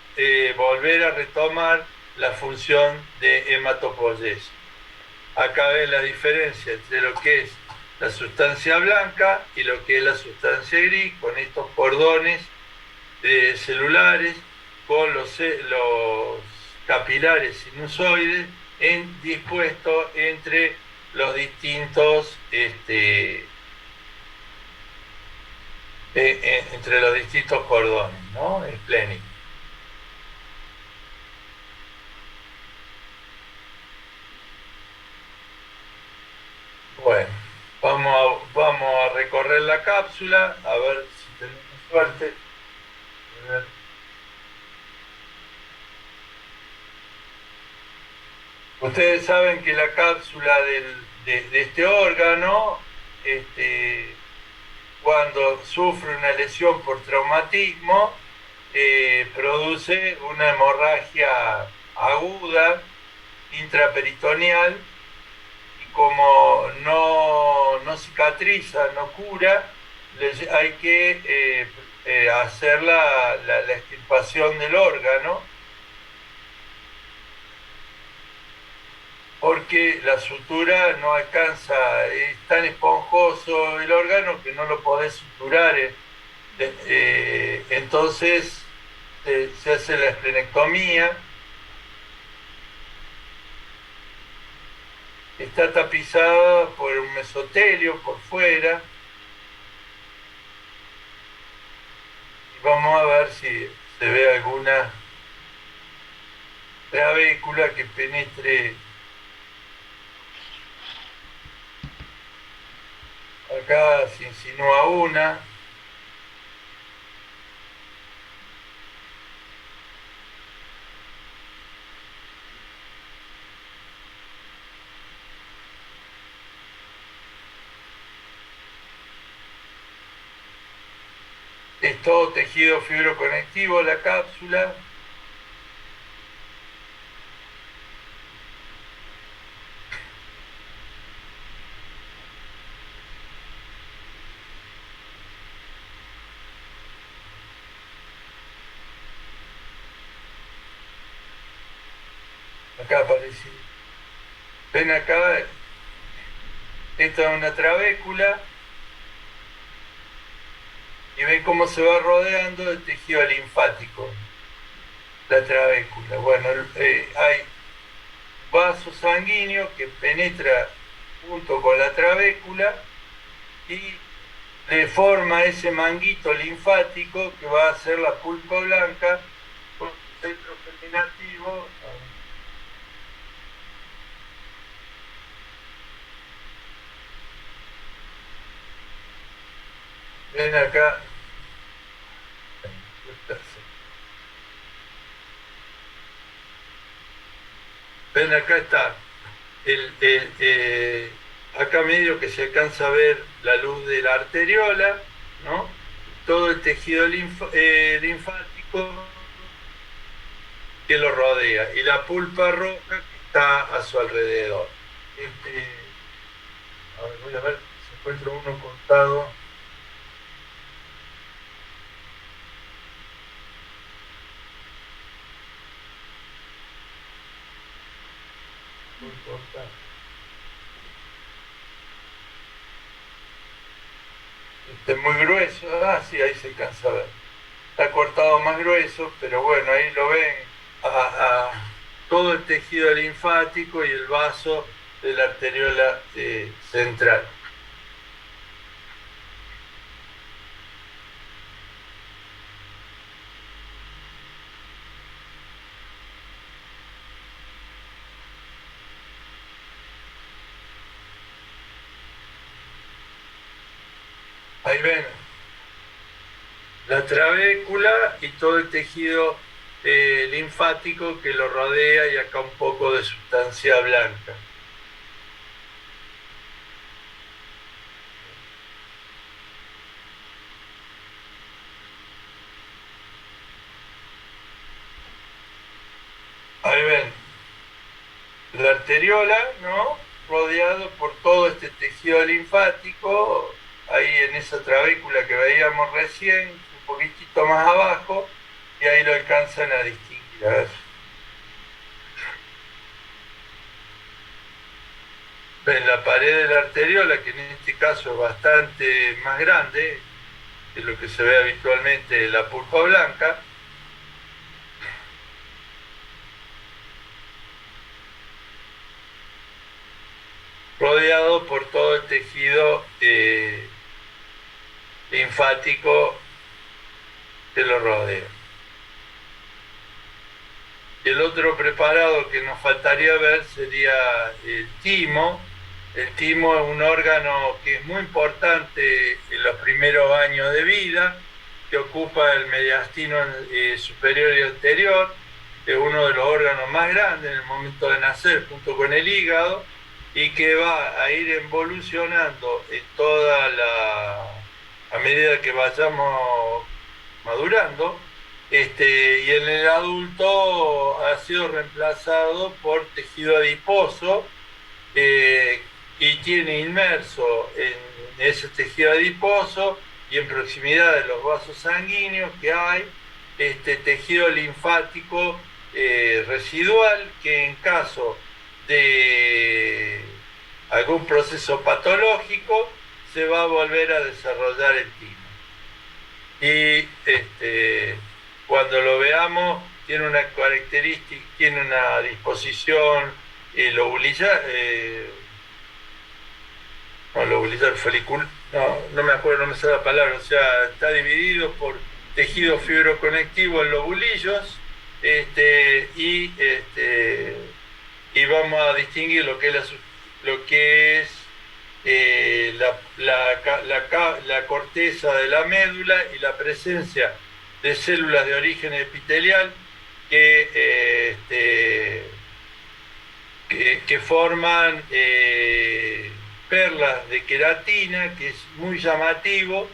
volver a retomar la función de hematopoiesis. Acá ven la diferencia entre lo que es la sustancia blanca y lo que es la sustancia gris, con estos cordones celulares, con los capilares sinusoides dispuestos entre los distintos entre los distintos cordones, ¿no? Esplénicos. Bueno, vamos a recorrer la cápsula, a ver si tenemos suerte. A ver. Ustedes saben que la cápsula de este órgano, cuando sufre una lesión por traumatismo, produce una hemorragia aguda, intraperitoneal, y como no cicatriza, no cura, hay que hacer la extirpación del órgano, porque la sutura no alcanza, es tan esponjoso el órgano que no lo podés suturar. Entonces se hace la esplenectomía. Está tapizada por un mesotelio por fuera. Y vamos a ver si se ve alguna trabécula que penetre. Acá se insinúa una. Es todo tejido fibroconectivo la cápsula. Acá aparece. Ven acá, esta es una trabécula. Y ven cómo se va rodeando el tejido linfático, la trabécula. Bueno, hay vaso sanguíneo que penetra junto con la trabécula y le forma ese manguito linfático que va a ser la pulpa blanca con centro germinativo. Ven acá. Ven acá está. Acá medio que se alcanza a ver la luz de la arteriola, ¿no? Todo el tejido linfático que lo rodea y la pulpa roja que está a su alrededor. A ver, voy a ver si encuentro uno cortado. Es muy grueso, sí, ahí se alcanza a ver. Está cortado más grueso, pero bueno, ahí lo ven a todo el tejido linfático y el vaso de la arteriola central. Ahí ven la trabécula y todo el tejido linfático que lo rodea y acá un poco de sustancia blanca. Ahí ven, la arteriola, ¿no? Rodeado por todo este tejido linfático, ahí en esa trabécula que veíamos recién, un poquitito más abajo, y ahí lo alcanzan a distinguir. A ver. Ven la pared de la arteriola, que en este caso es bastante más grande de lo que se ve habitualmente en la pulpa blanca. Rodeado por todo el tejido linfático que lo rodea. Y el otro preparado que nos faltaría ver sería el timo. El timo es un órgano que es muy importante en los primeros años de vida, que ocupa el mediastino superior y anterior, es uno de los órganos más grandes en el momento de nacer, junto con el hígado, y que va a ir evolucionando en a medida que vayamos madurando, y en el adulto ha sido reemplazado por tejido adiposo, y tiene inmerso en ese tejido adiposo y en proximidad de los vasos sanguíneos que hay tejido linfático residual, que en caso de algún proceso patológico se va a volver a desarrollar el timo. Y cuando lo veamos tiene una característica, tiene una disposición lobular, folicular, no me acuerdo, no me sale la palabra, o sea, está dividido por tejido fibroconectivo en lobulillos, y vamos a distinguir lo que es la corteza de la médula y la presencia de células de origen epitelial que forman perlas de queratina, que es muy llamativo,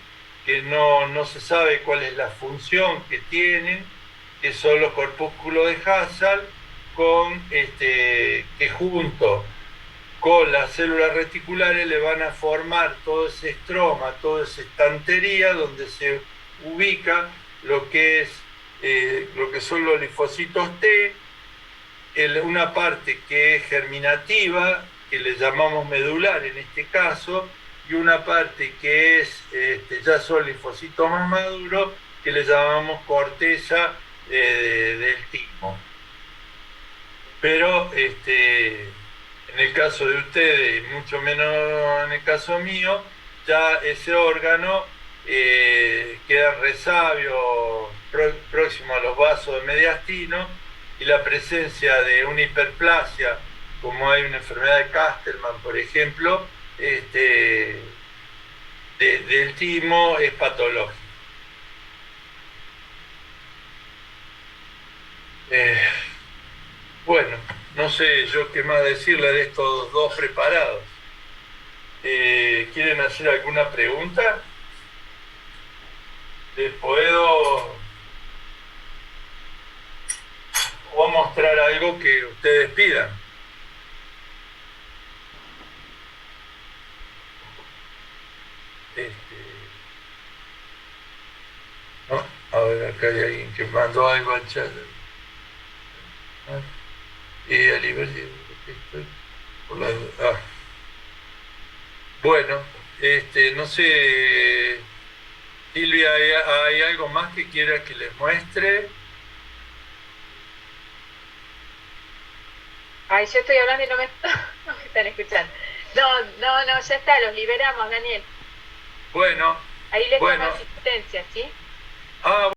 que no se sabe cuál es la función que tienen, que son los corpúsculos de Hassall, que junto con las células reticulares le van a formar todo ese estroma, toda esa estantería donde se ubica lo que son los linfocitos T, una parte que es germinativa, que le llamamos medular en este caso, y una parte que es ya son linfocitos más maduros, que le llamamos corteza del timo. Pero en el caso de ustedes, y mucho menos en el caso mío, ya ese órgano queda en resabio próximo a los vasos de mediastino, y la presencia de una hiperplasia, como hay una enfermedad de Castellman, por ejemplo, del timo, es patológico. Bueno, no sé yo qué más decirle de estos dos preparados. ¿Quieren hacer alguna pregunta? ¿Les puedo o mostrar algo que ustedes pidan? ¿No? A ver, acá hay alguien que mandó algo al chat. Bueno, no sé, Silvia, ¿hay algo más que quiera que les muestre? Ay, yo estoy hablando y no me están escuchando. No, ya está, los liberamos, Daniel. Bueno. Ahí les pongo asistencia, ¿sí? Ah,